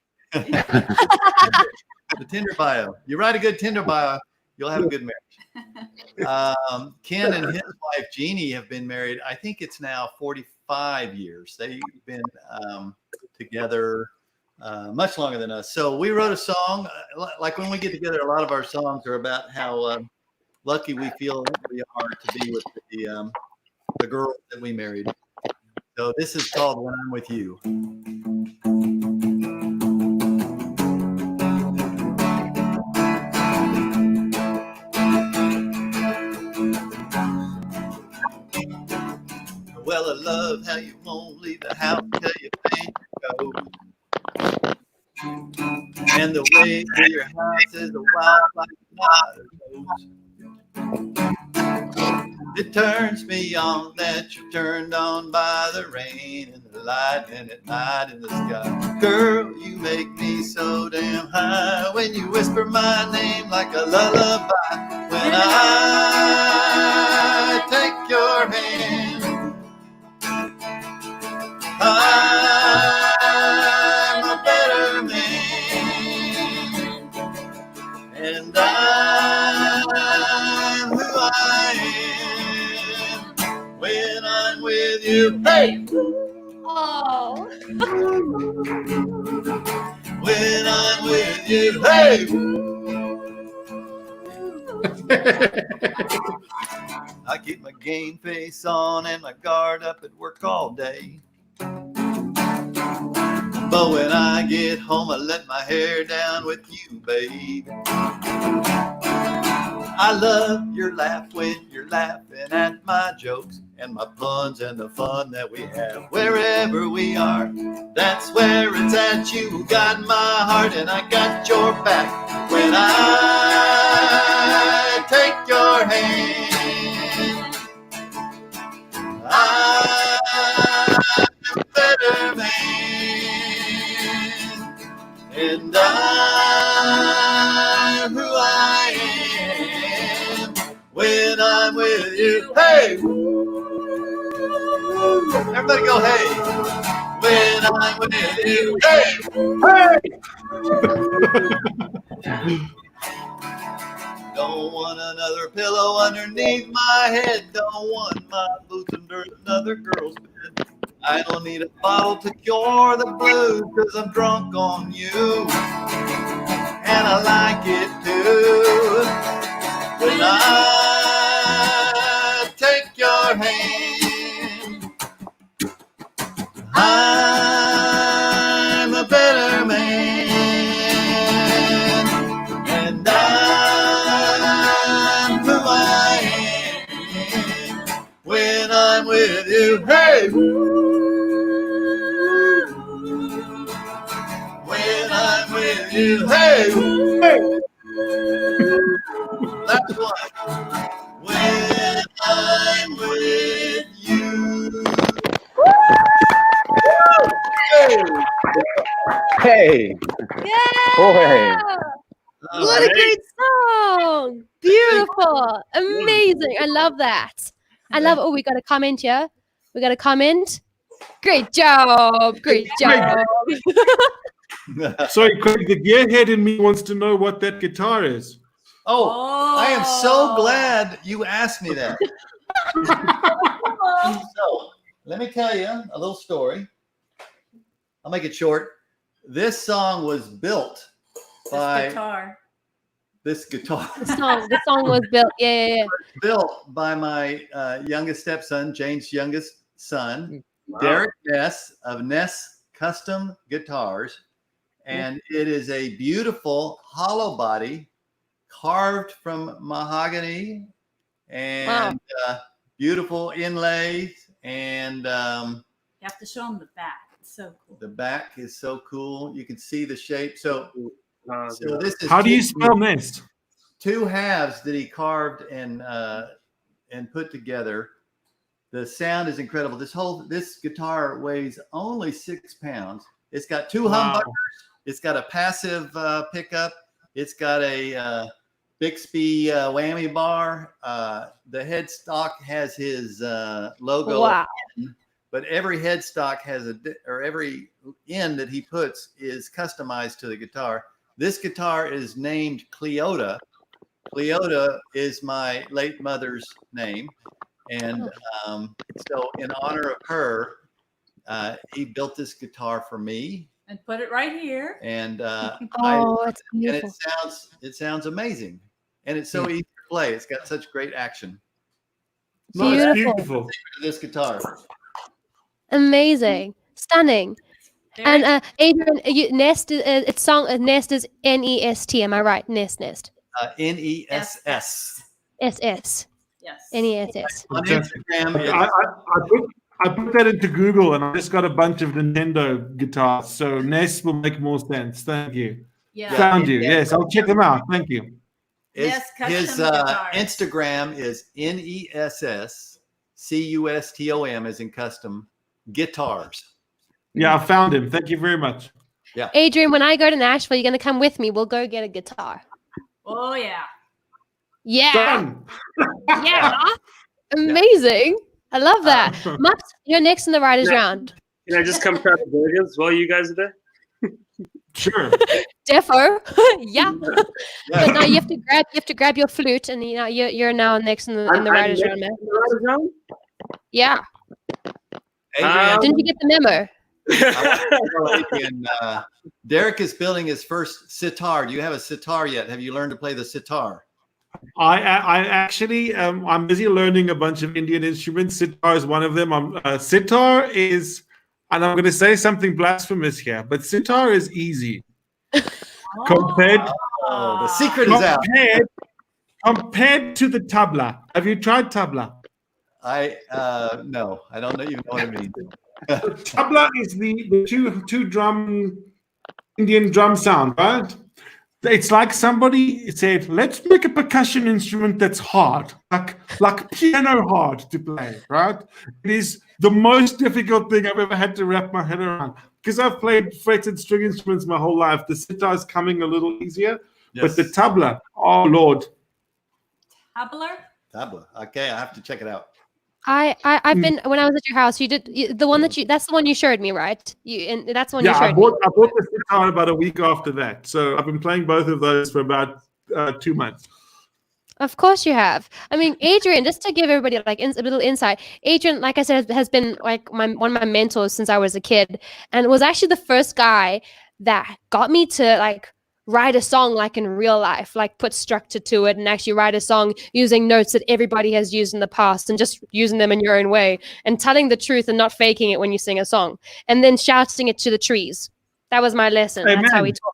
S3: The Tinder bio. You write a good Tinder bio, you'll have a good marriage. Ken and his wife Jeannie have been married. I think it's now 45 years. They've been together much longer than us. So we wrote a song. Like when we get together, a lot of our songs are about how lucky we feel we are to be with the girl that we married. So this is called "When I'm With You." Well, I love how you won't leave the house till you pay your goes. And the way to your house is a wildfire goes. It turns me on that you're turned on by the rain and the lightning at night in the sky. Girl, you make me so damn high when you whisper my name like a lullaby. When I take your hand, I'm a better man, and I'm who I am when I'm with you. Hey!
S2: Oh.
S3: When I'm with you. Hey! I keep my game face on and my guard up at work all day. But when I get home, I let my hair down with you, babe. I love your laugh when you're laughing at my jokes and my puns and the fun that we have. Wherever we are, that's where it's at. You got my heart and I got your back. When I take your hand, I'm a better man, and I'm who I am when I'm with you. Hey! Everybody go, hey! When I'm with you. Hey! Hey! Don't want another pillow underneath my head. Don't want my boots under another girl's bed. I don't need a bottle to cure the blues, 'cause I'm drunk on you. And I like it too. When I take your hand, I'm a better man, and I'm who I am when I'm with you. Hey! When I'm with you. Hey! Hey! That's one. When I'm with you. Hey!
S5: Hey,
S2: Yeah!
S5: boy.
S2: What a great song! Beautiful, amazing. I love that. I love. Oh, we got a comment here. We got a comment. Great job! Great job!
S7: Sorry, Craig, the gearhead in me wants to know what that guitar is.
S3: Oh, I am so glad you asked me that. So, let me tell you a little story. I'll make it short. This song was built by
S4: Guitar.
S3: this guitar.
S2: The song was built. Yeah.
S3: Built by my youngest stepson, Jane's youngest son,
S6: Wow.
S3: Derek Ness of Ness Custom Guitars. And it is a beautiful hollow body carved from mahogany and beautiful inlays. And
S4: You have to show them the back. It's so cool.
S3: the back is so cool. You can see the shape. So this is
S7: How do you spell Nest?
S3: two halves that he carved and put together. The sound is incredible. This guitar weighs only 6 pounds. It's got two humbuckers. It's got a passive pickup. It's got a Bixby whammy bar. The headstock has his logo.
S2: Wow.
S3: But every headstock has every end that he puts is customized to the guitar. This guitar is named Cleota. Cleota is my late mother's name. And so in honor of her, he built this guitar for me.
S4: And put it right here.
S3: And
S2: It's beautiful.
S3: it sounds amazing. And it's so easy to play. It's got such great action.
S7: No, it's
S2: Beautiful.
S7: beautiful.
S3: This guitar.
S2: Amazing. Stunning.
S4: Very
S2: And Adrian, Nest, it's song Nest is Nest. Am I right? Nest.
S3: Ness.
S2: SS.
S4: yes.
S2: Ness.
S3: On Instagram,
S7: I put that into Google and I just got a bunch of Nintendo guitars. So Nest will make more sense. Thank you.
S4: Yeah.
S7: Found you. Yes, I'll check them out. Thank you.
S3: his
S4: Custom guitars.
S3: Instagram is NESSCUSTOM, as in custom guitars.
S7: Yeah, I found him. Thank you very much.
S2: Adrian, when I go to Nashville, you're going to come with me. We'll go get a guitar.
S4: Oh, yeah.
S2: Yeah.
S7: Done.
S2: Yeah. Amazing. I love that. Maps, you're next in the Riders Round.
S6: Can I just come try the burgers while you guys are there?
S7: Sure.
S2: Defo. Yeah. But no, you have to grab your flute, and you're now next in the Riders Round, man.
S6: Riders Round?
S2: Yeah.
S3: Adrian,
S2: Didn't you get the memo?
S3: Adrian, Derek is building his first sitar. Do you have a sitar yet? Have you learned to play the sitar?
S7: I actually I'm busy learning a bunch of Indian instruments. Sitar is one of them. Sitar is, and I'm going to say something blasphemous here, but sitar is easy compared
S3: The secret is out.
S7: compared to the tabla. Have you tried tabla?
S3: No, I don't even know what it means.
S7: Tabla is the two drum Indian drum sound, right? It's like somebody said, let's make a percussion instrument that's hard, like piano hard to play, right? It is the most difficult thing I've ever had to wrap my head around. Because I've played fretted string instruments my whole life. The sitar is coming a little easier, but the tabla, oh Lord.
S3: Tabla. Okay, I have to check it out.
S2: I've been, when I was at your house, that's the one you showed me, right? That's the one you
S7: Yeah,
S2: showed me.
S7: I bought the sitar about a week after that. So I've been playing both of those for about 2 months.
S2: Of course you have. I mean, Adrian, just to give everybody like a little insight, Adrian, like I said, has been like one of my mentors since I was a kid, and was actually the first guy that got me to like write a song like in real life, like put structure to it and actually write a song using notes that everybody has used in the past and just using them in your own way and telling the truth and not faking it when you sing a song and then shouting it to the trees. That was my lesson.
S7: Amen.
S2: That's how we talk.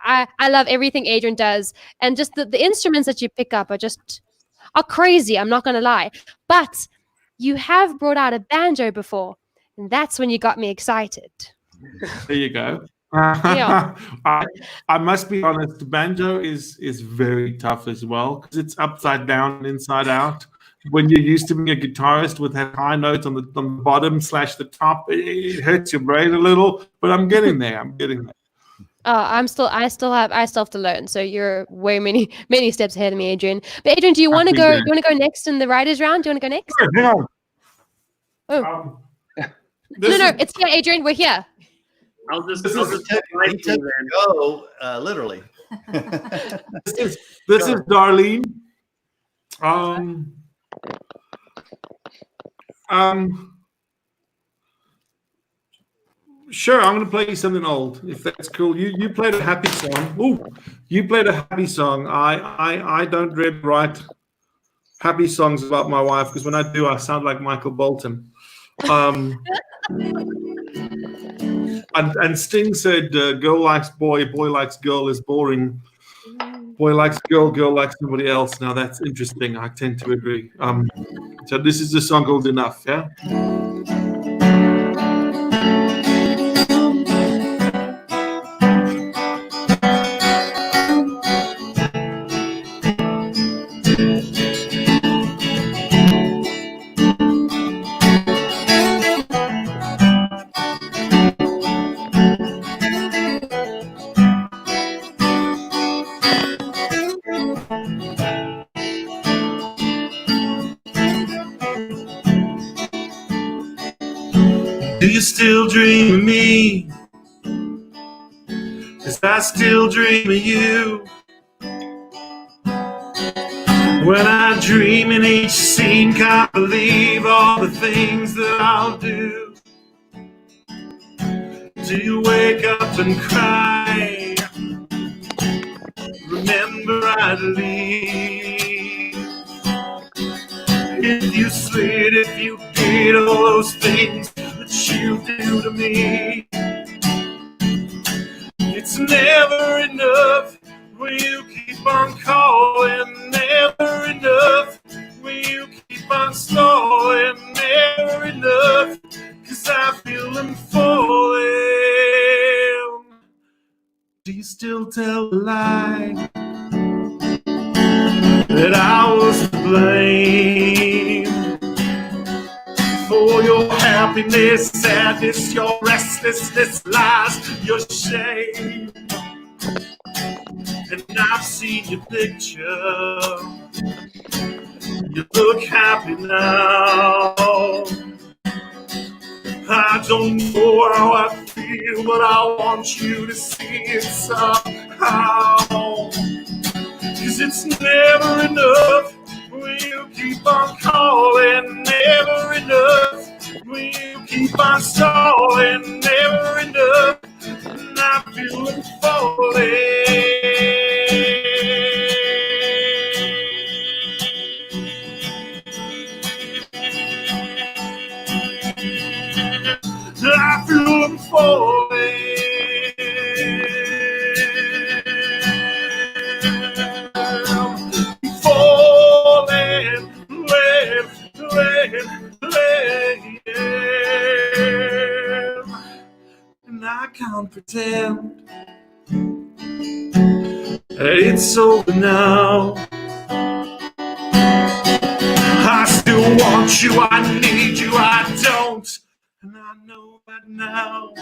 S2: I love everything Adrian does, and just the instruments that you pick up are crazy. I'm not going to lie, but you have brought out a banjo before, and that's when you got me excited.
S7: There you go.
S2: Yeah.
S7: I must be honest, banjo is very tough as well because it's upside down and inside out. When you're used to being a guitarist with that high note on the bottom / the top, it hurts your brain a little, but I'm getting there.
S2: I still have to learn. So you're way many steps ahead of me, Adrian. But Adrian, do you want to go? Do you want to go next in the Riders Round? Do you want to go next?
S7: Sure, hang on.
S2: Oh. No, it's here, Adrian. We're here.
S6: I'll just
S3: He took go literally.
S7: This is Darlene. Sure, I'm going to play you something old, if that's cool. You played a happy song. Ooh, you played a happy song. I don't really write happy songs about my wife because when I do, I sound like Michael Bolton. And Sting said, "Girl likes boy, boy likes girl is boring. Boy likes girl, girl likes somebody else." Now that's interesting. I tend to agree. So this is the song called "Enough." Yeah. Do you still dream of me? 'Cause I still dream of you. When I dream in each scene, can't believe all the things that I'll do. Do you wake up and cry? Remember I'd leave. If you slid, if you did all those things that you do to me, it's never enough when you keep on calling. Never enough when you keep on stalling. Never enough, 'cause I feel I'm falling. Do you still tell a lie that I was to blame for your happiness, sadness, your restlessness, lies, your shame? And I've seen your picture. You look happy now. I don't know how I feel, but I want you to see it somehow. 'Cause it's never enough when you keep on calling. Never enough when you keep on stalling. Never enough, and I feel I'm falling. I feel I'm falling. Falling, and I can't pretend that it's over now. I still want you, I need you, I don't. And I know that now.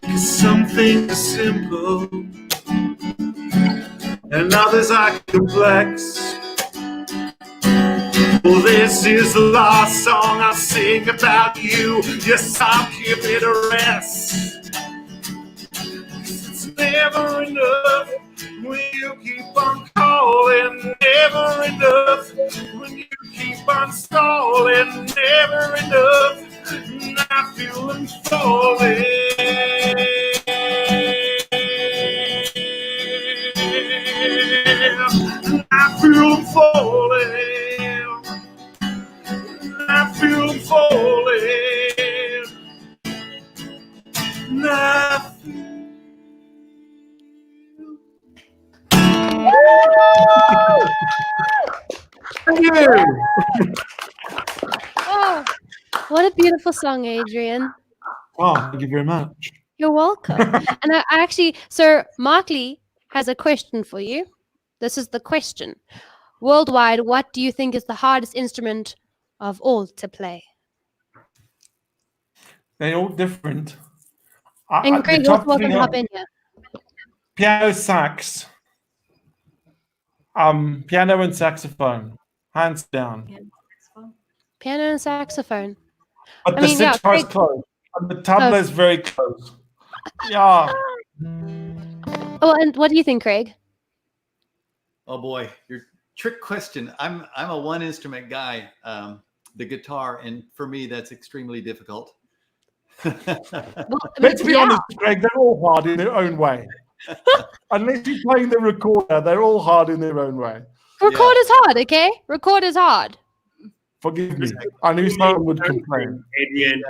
S7: 'Cause some things are simple and others are complex. Well, this is the last song I'll sing about you. Yes, I'll give it a rest. 'Cause it's never enough when you keep on calling. Never enough when you keep on stalling. Never enough, and I feel I'm falling. I feel I'm falling. I feel I'm falling. Thank you.
S2: Oh, what a beautiful song, Adrian.
S7: Oh, thank you very much.
S2: You're welcome. And I actually, Sir Markley has a question for you. This is the question. Worldwide, what do you think is the hardest instrument of all to play?
S7: They're all different.
S2: And Greg,
S7: the
S2: you're
S7: top
S2: welcome
S7: three
S2: to
S7: are
S2: hop in here.
S7: piano, sax, piano and saxophone, hands down.
S2: Piano and saxophone.
S7: But
S2: I
S7: the
S2: mean, yeah,
S7: sitar is
S2: Greg-
S7: close. And the tabla is very close. Yeah.
S2: Oh, and what do you think, Craig?
S3: Oh boy, your trick question. I'm a one instrument guy, the guitar, and for me that's extremely difficult.
S2: Well,
S7: Let's be
S2: yeah.
S7: honest, Greg, they're all hard in their own way. Unless you're playing the recorder, they're all hard in their own way.
S2: Record is hard, okay? Record is hard.
S7: Forgive me. I knew someone would complain.
S6: Adrienne.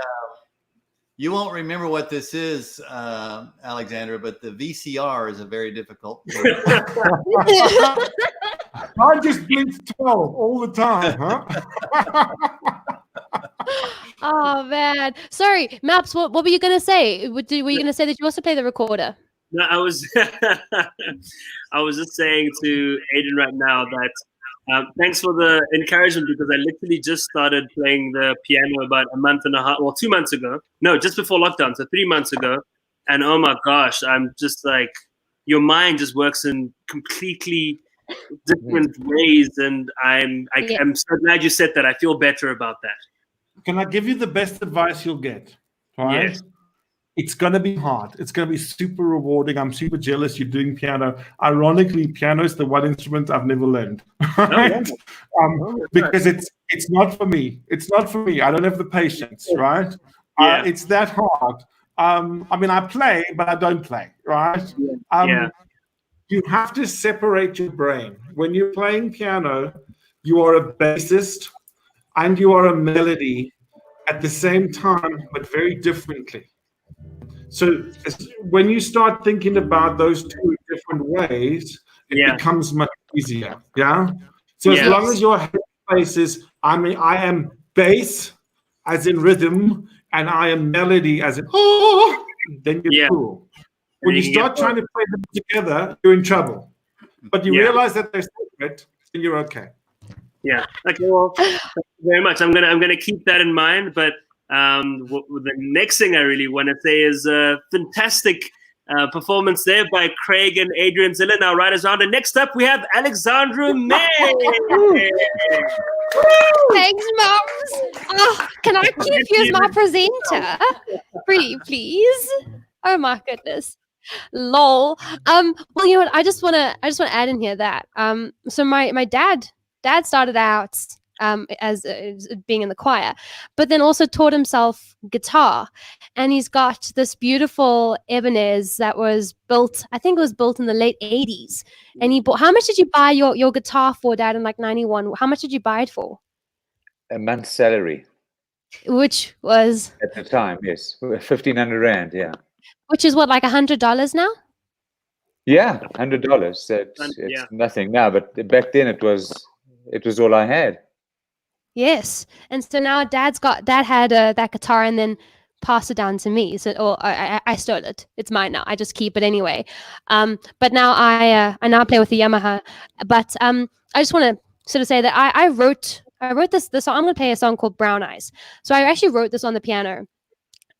S3: You won't remember what this is, Alexandra, but the VCR is a very difficult thing.
S7: I just blinked 12 all the time, huh?
S2: Oh man, sorry, Maps. What were you gonna say? Were you gonna say that you also play the recorder?
S6: No, I was I was just saying to Adrienne right now that thanks for the encouragement, because I literally just started playing the piano about a month and a half, well, 2 months ago. No, just before lockdown, so 3 months ago. And oh my gosh, I'm just like, your mind just works in completely different ways, and I'm so glad you said that. I feel better about that.
S7: Can I give you the best advice you'll get? Right?
S6: Yes.
S7: It's going to be hard. It's going to be super rewarding. I'm super jealous you're doing piano. Ironically, piano is the one instrument I've never learned. Right? Because it's not for me. It's not for me. I don't have the patience, right?
S6: Yeah.
S7: It's that hard. I mean, I play, but I don't play, right? You have to separate your brain. When you're playing piano, you are a bassist and you are a melody at the same time, but very differently. So when you start thinking about those two different ways, it becomes much easier. Yeah. So as long as your headspace is, I am bass as in rhythm, and I am melody as in then you're cool. When you start trying to play them together, you're in trouble. But you realize that they're separate, then you're okay.
S6: Yeah. Okay. Well, thank you very much. I'm gonna keep that in mind. But the next thing I really want to say is a fantastic performance there by Craig and Adriaan Zillah. Now, right around. And next up, we have Alexandra May.
S2: Thanks, Moms. Oh, can I keep you as my presenter? Pretty please. Oh my goodness. Lol. Well, you know what? I just wanna add in here that so my dad started out as being in the choir, but then also taught himself guitar, and he's got this beautiful Ebenezer that was built, I think it was built in the late 80s, and he bought. How much did you buy your guitar for, Dad, in like 91? How much did you buy it for?
S5: A month's salary.
S2: Which was
S5: at the time, yes, 1,500 rand, yeah.
S2: Which is what, like $100 now?
S5: Yeah, $100. It's nothing now, but back then it was all I had.
S2: Yes, and so now Dad had that guitar and then passed it down to me. So, I stole it. It's mine now. I just keep it anyway. But now I now play with the Yamaha. But I just want to sort of say that I wrote this song. I'm going to play a song called Brown Eyes. So I actually wrote this on the piano,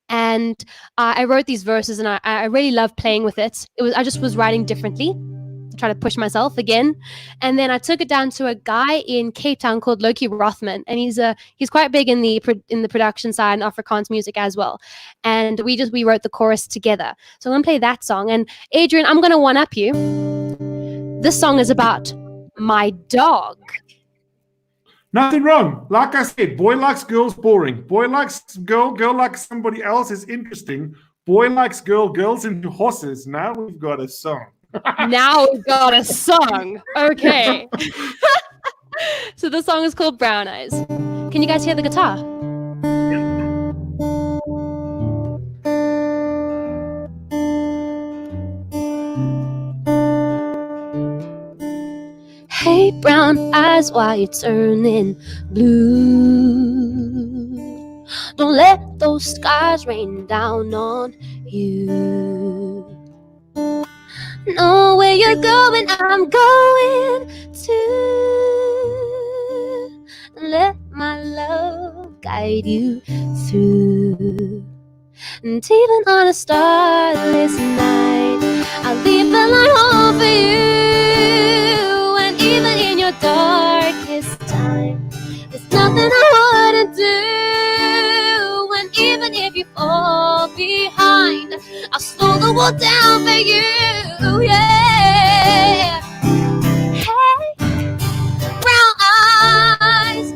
S2: and I wrote these verses, and I really love playing with it. I just was writing differently, try to push myself again, and then I took it down to a guy in Cape Town called Lackey Rothman, and he's quite big in the production side and Afrikaans music as well. And we wrote the chorus together. So I'm gonna play that song. And Adrienne, I'm gonna one up you. This song is about my dog.
S7: Nothing wrong. Like I said, boy likes girls boring. Boy likes girl likes somebody else is interesting. Boy likes girls into horses. Now we've got a song.
S2: Now we've got a song. Okay. So the song is called Brown Eyes. Can you guys hear the guitar? Hey, brown eyes, why you turning blue? Don't let those skies rain down on you. Know where you're going, I'm going to. Let my love guide you through. And even on a starless night, I'll leave the light on for you. And even in your darkest time, there's nothing I wouldn't do. And even if you fall behind, I'll slow the wall down for you. Yeah. Hey, brown eyes.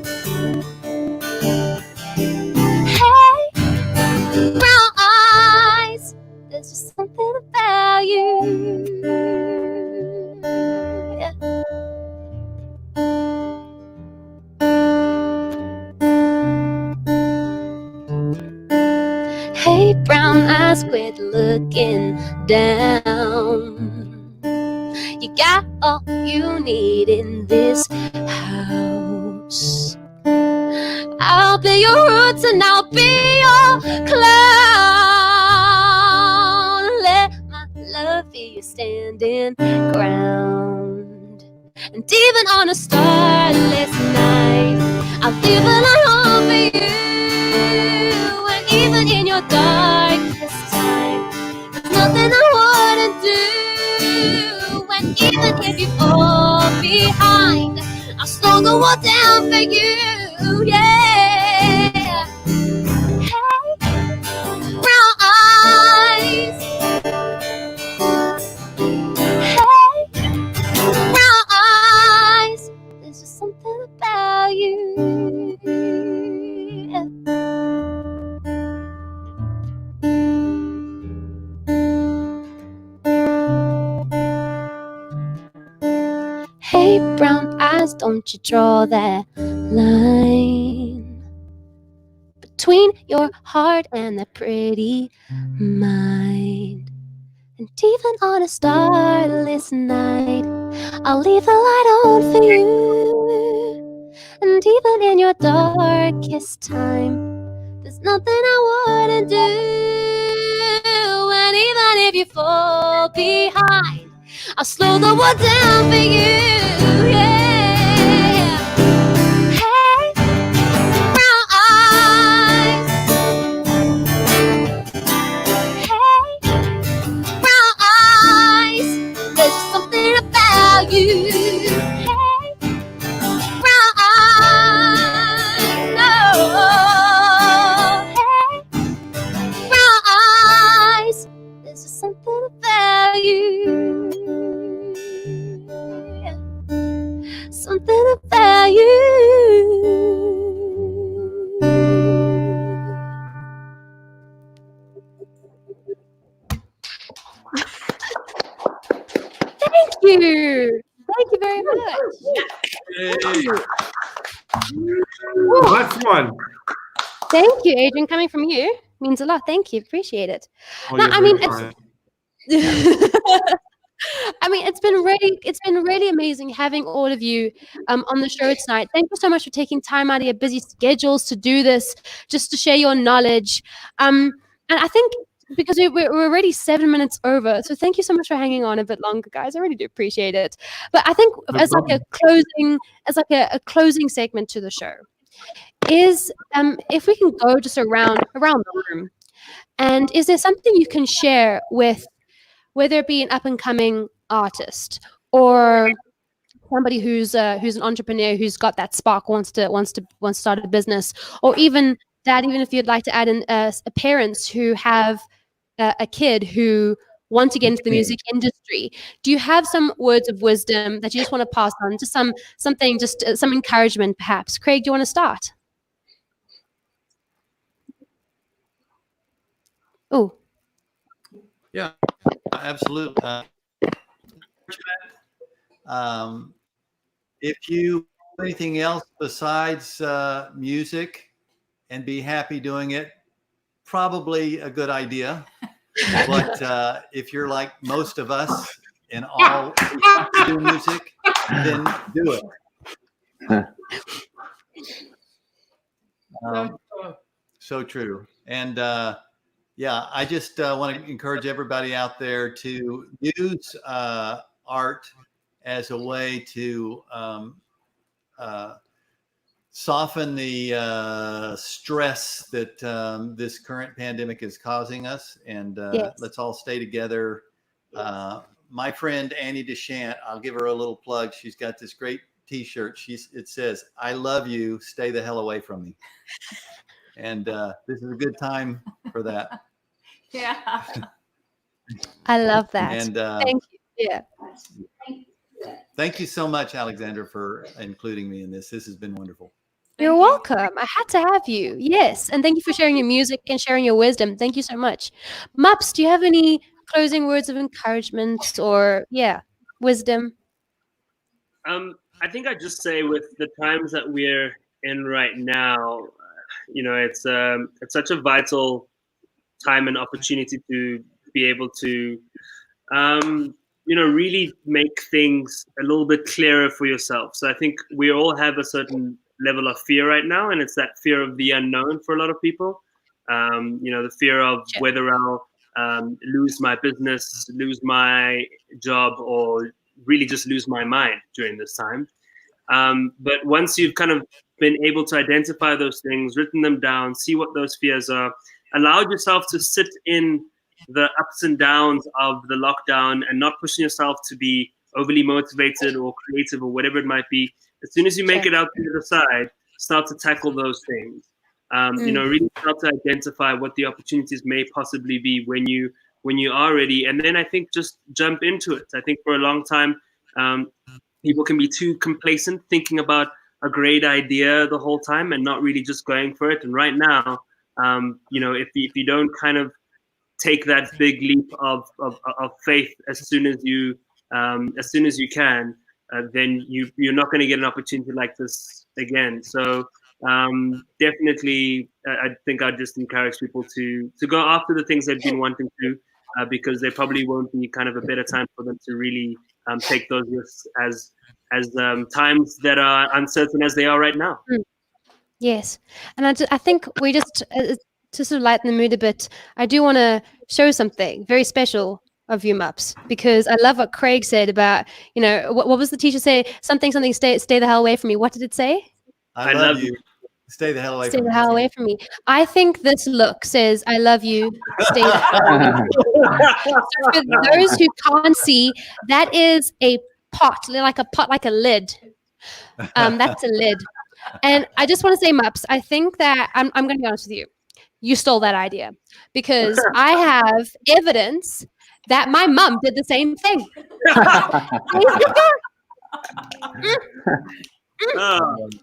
S2: Hey, brown something about you. Yeah. Hey, brown eyes, quit looking down. You got all you need in this house. I'll be your roots and I'll be your clown. Let my love be your standing ground. And even on a starless night, I'll leave a light on for you. And even in your darkest time, there's nothing I wouldn't do. And even if you fall behind, I'll slow the world down for you. Yeah. Hey, brown eyes. Hey, brown eyes. There's just something about you. Yeah. Hey, brown eyes, don't you draw that line between your heart and that pretty mind. And even on a starless night, I'll leave the light on for you. And even in your darkest time, there's nothing I wouldn't do. And even if you fall behind, I'll slow the world down for you. Yeah. Hey, brown eyes. Hey, brown eyes. There's just something about you. Hey, brown eyes. Oh, hey, brown eyes. There's just something about you. Something about you. Thank you. Thank you very much.
S7: That's one.
S2: Thank you, Adrian. Coming from you means a lot. Thank you. Appreciate it.
S7: Oh,
S2: No,
S7: you're
S2: I mean,
S7: very
S2: it's-
S7: kind.
S2: I mean, it's been really amazing having all of you on the show tonight. Thank you so much for taking time out of your busy schedules to do this, just to share your knowledge. And I think because we're already 7 minutes over, so thank you so much for hanging on a bit longer, guys. I really do appreciate it. But I think
S7: No
S2: as like a closing segment to the show is if we can go just around the room, and is there something you can share with, whether it be an up and coming artist or somebody who's an entrepreneur who's got that spark, wants to start a business, or even if you'd like to add in parents who have a kid who want to get into the music industry. Do you have some words of wisdom that you just want to pass on? Just something, just some encouragement, perhaps. Craig, do you want to start? Oh,
S3: Yeah, absolutely. If you do anything else besides music and be happy doing it, probably a good idea. But if you're like most of us and all do music, then do it. So true. And yeah, I just want to encourage everybody out there to use art as a way to soften the stress that this current pandemic is causing us. And
S2: yes.
S3: let's all stay together. My friend Annie Deschamps, I'll give her a little plug. She's got this great T-shirt. It says, "I love you. Stay the hell away from me." And this is a good time for that.
S4: Yeah.
S2: I love that.
S3: And
S2: Thank you. Yeah.
S3: thank you so much, Alexandra, for including me in this. This has been wonderful.
S2: You're welcome. I had to have you. Yes. And thank you for sharing your music and sharing your wisdom. Thank you so much. Mups, do you have any closing words of encouragement or wisdom?
S6: I think I'd just say with the times that we're in right now, it's such a vital time and opportunity to be able to, really make things a little bit clearer for yourself. So I think we all have a certain level of fear right now, and it's that fear of the unknown for a lot of people. The fear of whether I'll lose my business, lose my job, or really just lose my mind during this time. But once you've kind of been able to identify those things, written them down, see what those fears are, allowed yourself to sit in the ups and downs of the lockdown and not pushing yourself to be overly motivated or creative or whatever it might be. As soon as you make it out to the other side, start to tackle those things. Really start to identify what the opportunities may possibly be when you are ready. And then I think just jump into it. I think for a long time, people can be too complacent, thinking about a great idea the whole time and not really just going for it. And right now, if you don't kind of take that big leap of faith as soon as you can, then you're not going to get an opportunity like this again. So definitely, I think I'd just encourage people to go after the things they've been wanting to, because there probably won't be kind of a better time for them to really take those risks as times that are uncertain as they are right now.
S2: Yes, and I think we just to sort of lighten the mood a bit, I do want to show something very special of you, Mups, because I love what Craig said about, what was the teacher say? Something, stay the hell away from me. What did it say?
S3: I love you. Stay the hell away from me.
S2: Stay the hell away from me. I think this look says, I love you. Stay the hell away from me. So for those who can't see, that is a pot, like a lid. That's a lid. And I just want to say, Mups, I think that I'm going to be honest with you. You stole that idea, because I have evidence that my mum did the same thing.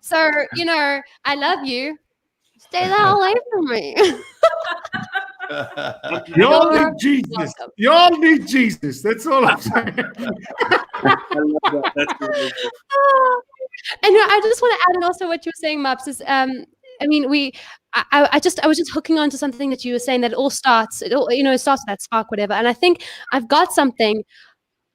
S2: So, I love you. Stay the hell away from me.
S7: You all need Jesus. You all need Jesus. That's all I'm saying.
S6: I love that. That's really good.
S2: And I just want to add in also what you were saying, Mups, is I was just hooking on to something that you were saying, that it starts with that spark, whatever. And I think I've got something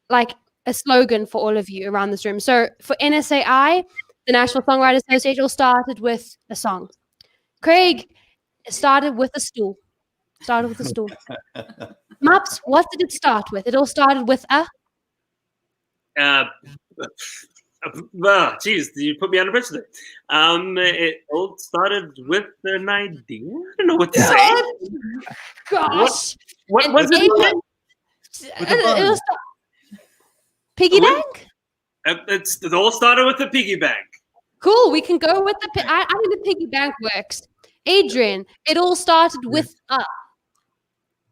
S2: like a slogan for all of you around this room. So for NSAI, the National Songwriters Association, all started with a song. Craig started with a stool. Mups, what did it start with? It all started with a...
S6: Geez, you put me under pressure there. It all started with an idea. I don't know what to say.
S2: Gosh.
S6: What was it?
S2: Piggy bank?
S6: It all started with the piggy bank.
S2: Cool. We can go with I think the piggy bank works. Adrienne, it all started with a...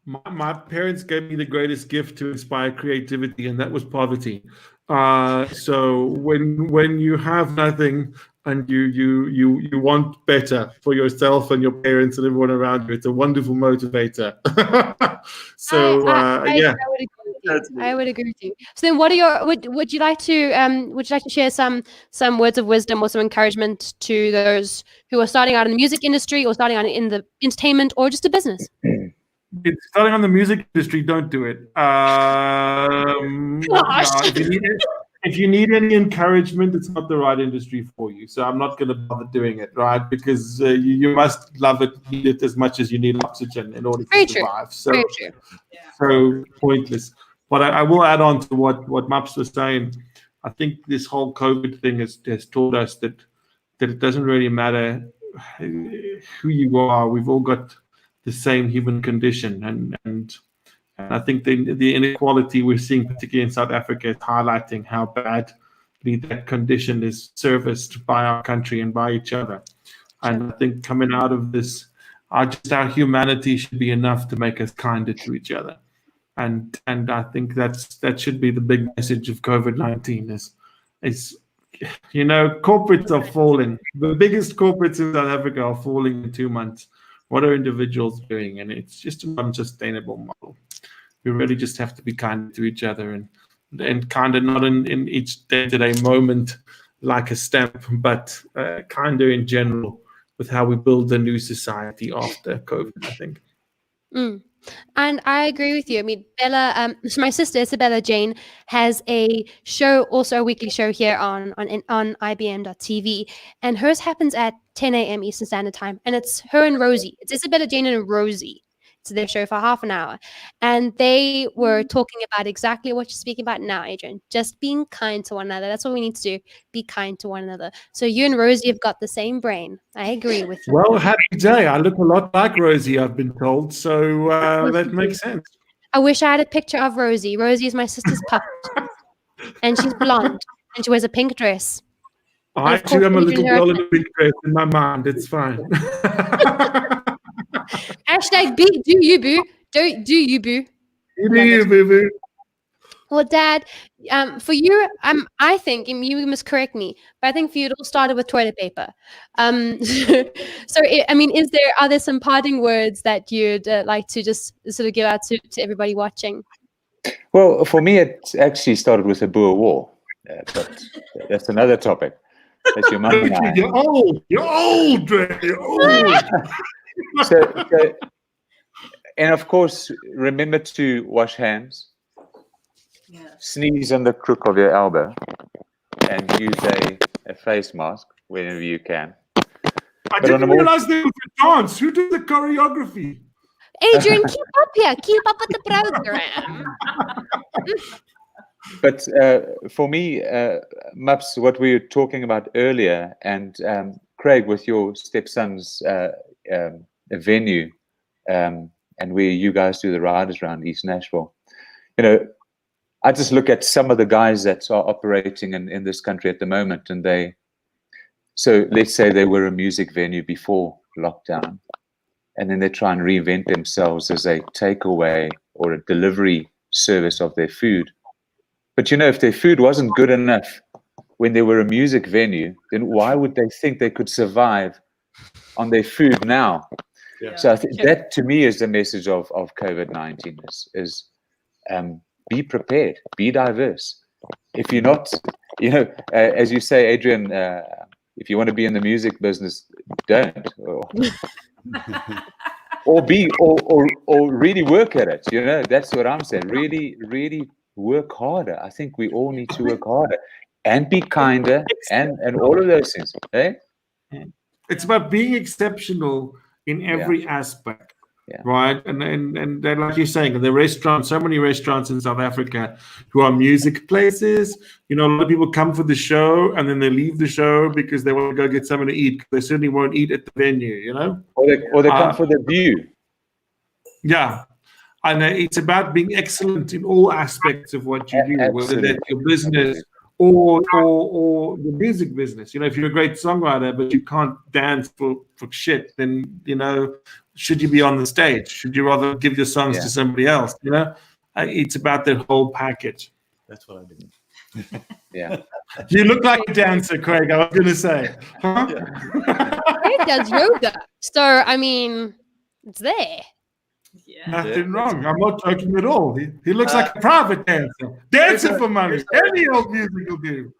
S7: My parents gave me the greatest gift to inspire creativity, and that was poverty. So when you have nothing and you want better for yourself and your parents and everyone around you, it's a wonderful motivator. So
S2: I would agree with you. So then, what are would you like to share some words of wisdom or some encouragement to those who are starting out in the music industry or starting out in the entertainment or just a business?
S7: It's starting on the music industry. Don't do it. If you need any encouragement, it's not the right industry for you. So I'm not going to bother doing it, right? Because you must love it, need it as much as you need oxygen in order to survive. So,
S2: very true.
S7: So pointless. But I will add on to what Maps was saying. I think this whole COVID thing has taught us that it doesn't really matter who you are. We've all got the same human condition, and I think the inequality we're seeing, particularly in South Africa, is highlighting how badly that condition is serviced by our country and by each other. And I think coming out of this, our humanity should be enough to make us kinder to each other. And I think that should be the big message of COVID-19 is corporates are falling. The biggest corporates in South Africa are falling in 2 months. What are individuals doing? And it's just an unsustainable model. we really just have to be kind to each other and kind of not in each day-to-day moment like a stamp, but kind of in general with how we build the new society after COVID, I think.
S2: Mm. And I agree with you. I mean, Bella, so my sister Isabella Jane has a show, also a weekly show here on IBN.TV, and hers happens at 10 a.m. Eastern Standard Time, and it's her and Rosie. It's Isabella Jane and Rosie. It's their show for half an hour, and they were talking about exactly what you're speaking about now, Adrian. Just being kind to one another. That's what we need to do. Be kind to one another. So you and Rosie have got the same brain. I agree with you.
S7: Well, happy day. I look a lot like Rosie, I've been told, so that makes sense.
S2: I wish I had a picture of Rosie. Rosie is my sister's puppet, and she's blonde, and she wears a pink dress.
S7: I
S2: of course,
S7: too am a
S2: Adrian
S7: little girl in
S2: Harrison.
S7: a pink dress in my mind. It's fine.
S2: Hashtag do you boo? Do you boo?
S7: Do you, boo-boo?
S2: Well, Dad, for you, I think, and you must correct me, but I think for you it all started with toilet paper. Are there some parting words that you'd like to just sort of give out to everybody watching?
S5: Well, for me, it actually started with the Boer War, but that's another topic. That's your mum and I.
S7: You're old. You're old, Dre. You're old.
S5: So, and of course, remember to wash hands,
S4: Yes.
S5: sneeze on the crook of your elbow, and use a face mask whenever you can.
S7: I didn't realize there was a dance. Who did the choreography?
S2: Adrian, keep up here. Keep up with the program.
S5: But for me, Maps, what we were talking about earlier, and Craig, with your stepson's venue, and where you guys do the riders around East Nashville, I just look at some of the guys that are operating in this country at the moment, and so let's say they were a music venue before lockdown, and then they try and reinvent themselves as a takeaway or a delivery service of their food. But if their food wasn't good enough when they were a music venue, then why would they think they could survive on their food now?
S7: Yeah.
S5: So I think that to me is the message of COVID-19 is be prepared, be diverse. If you're not, as you say, Adrian, if you want to be in the music business, don't. Or really work at it. That's what I'm saying. Really, really work harder. I think we all need to work harder and be kinder and all of those things. Eh?
S7: It's about being exceptional in every aspect.
S5: Yeah.
S7: Right. And then, like you're saying, the restaurants, so many restaurants in South Africa who are music places, a lot of people come for the show and then they leave the show because they want to go get something to eat. They certainly won't eat at the venue,
S5: Or they come for the view.
S7: Yeah. And it's about being excellent in all aspects of what you do, whether that's your business or the music business. If you're a great songwriter, but you can't dance for shit, then, should you be on the stage? Should you rather give your songs to somebody else? It's about the whole package.
S3: That's what I do.
S5: Yeah.
S7: You look like a dancer, Craig, I was going to say. Huh?
S2: Craig does yoga. So, it's there.
S4: Yeah.
S7: Nothing wrong. I'm not joking at all. He looks like a private dancer. Dancing for money. Any old music will do.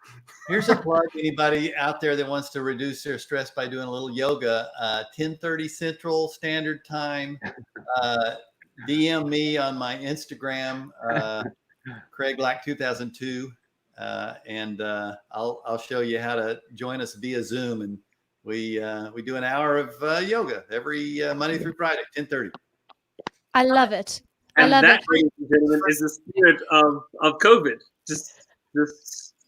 S3: Here's a plug. Anybody out there that wants to reduce their stress by doing a little yoga, 10:30 Central Standard Time. DM me on my Instagram, Craig Lack 2002, and I'll show you how to join us via Zoom. And we do an hour of yoga every Monday through Friday, 10:30.
S2: I love it.
S6: And
S2: ladies
S6: and gentlemen, is the spirit of COVID. Just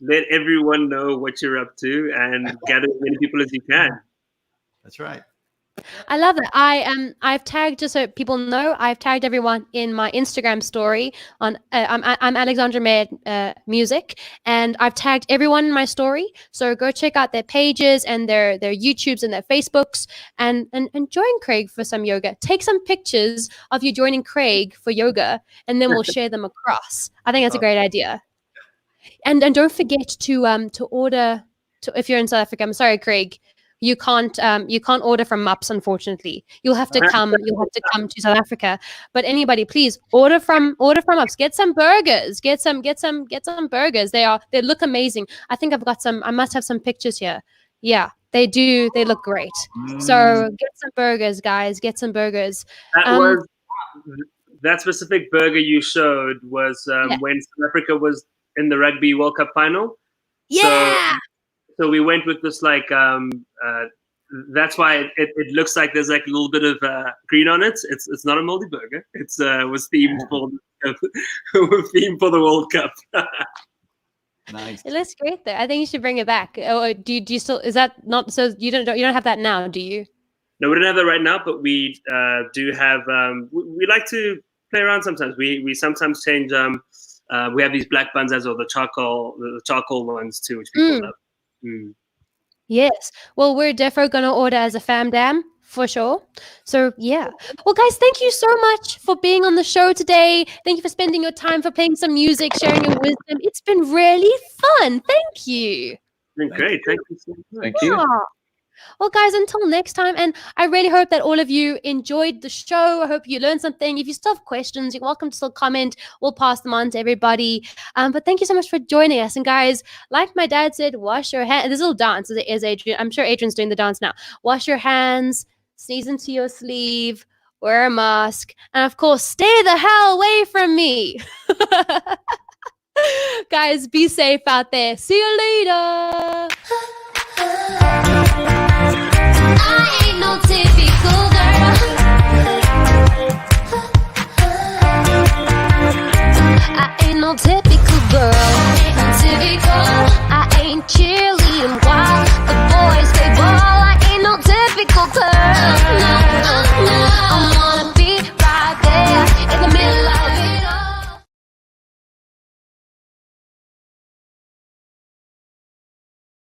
S6: let everyone know what you're up to and gather as many people as you can.
S3: That's right.
S2: I love it. I've tagged, just so people know, I've tagged everyone in my Instagram story on I'm Alexandra Music, and I've tagged everyone in my story. So go check out their pages and their YouTubes and their Facebooks, and join Craig for some yoga. Take some pictures of you joining Craig for yoga, and then we'll share them across. I think that's a great idea. And don't forget to order. If you're in South Africa, I'm sorry, Craig. you can't order from Mups, unfortunately. You'll have to come to South Africa. But anybody, please order from Mups. Get some burgers. Get some burgers. They look amazing. I think I must have some pictures here. Yeah, they do. They look great. So get some burgers, guys. Get some burgers.
S6: That specific burger you showed was when South Africa was in the Rugby World Cup final.
S2: Yeah.
S6: So we went with this that's why it looks like there's like a little bit of green on it. It's not a moldy burger. It's was themed for the World Cup.
S3: Nice.
S2: It looks great though. I think you should bring it back. Or do you still? Is that not so? You don't have that now, do you?
S6: No, we don't have that right now, but we do have. We like to play around sometimes. We sometimes change. We have these black buns as well, the charcoal ones too, which people love.
S2: Yes. Well, we're definitely going to order as a fam dam for sure. So, yeah. Well, guys, thank you so much for being on the show today. Thank you for spending your time, for playing some music, sharing your wisdom. It's been really fun. Thank you.
S6: It's been great. Thank you so much.
S5: Thank you.
S2: Yeah. Well, guys, until next time, and I really hope that all of you enjoyed the show. I hope you learned something. If you still have questions, you're welcome to still comment. We'll pass them on to everybody. But thank you so much for joining us. And guys, like my dad said, wash your hands. There's a little dance. Is Adrian? I'm sure Adrian's doing the dance now. Wash your hands, sneeze into your sleeve, wear a mask, and of course, stay the hell away from me. Guys, be safe out there. See you later.
S1: I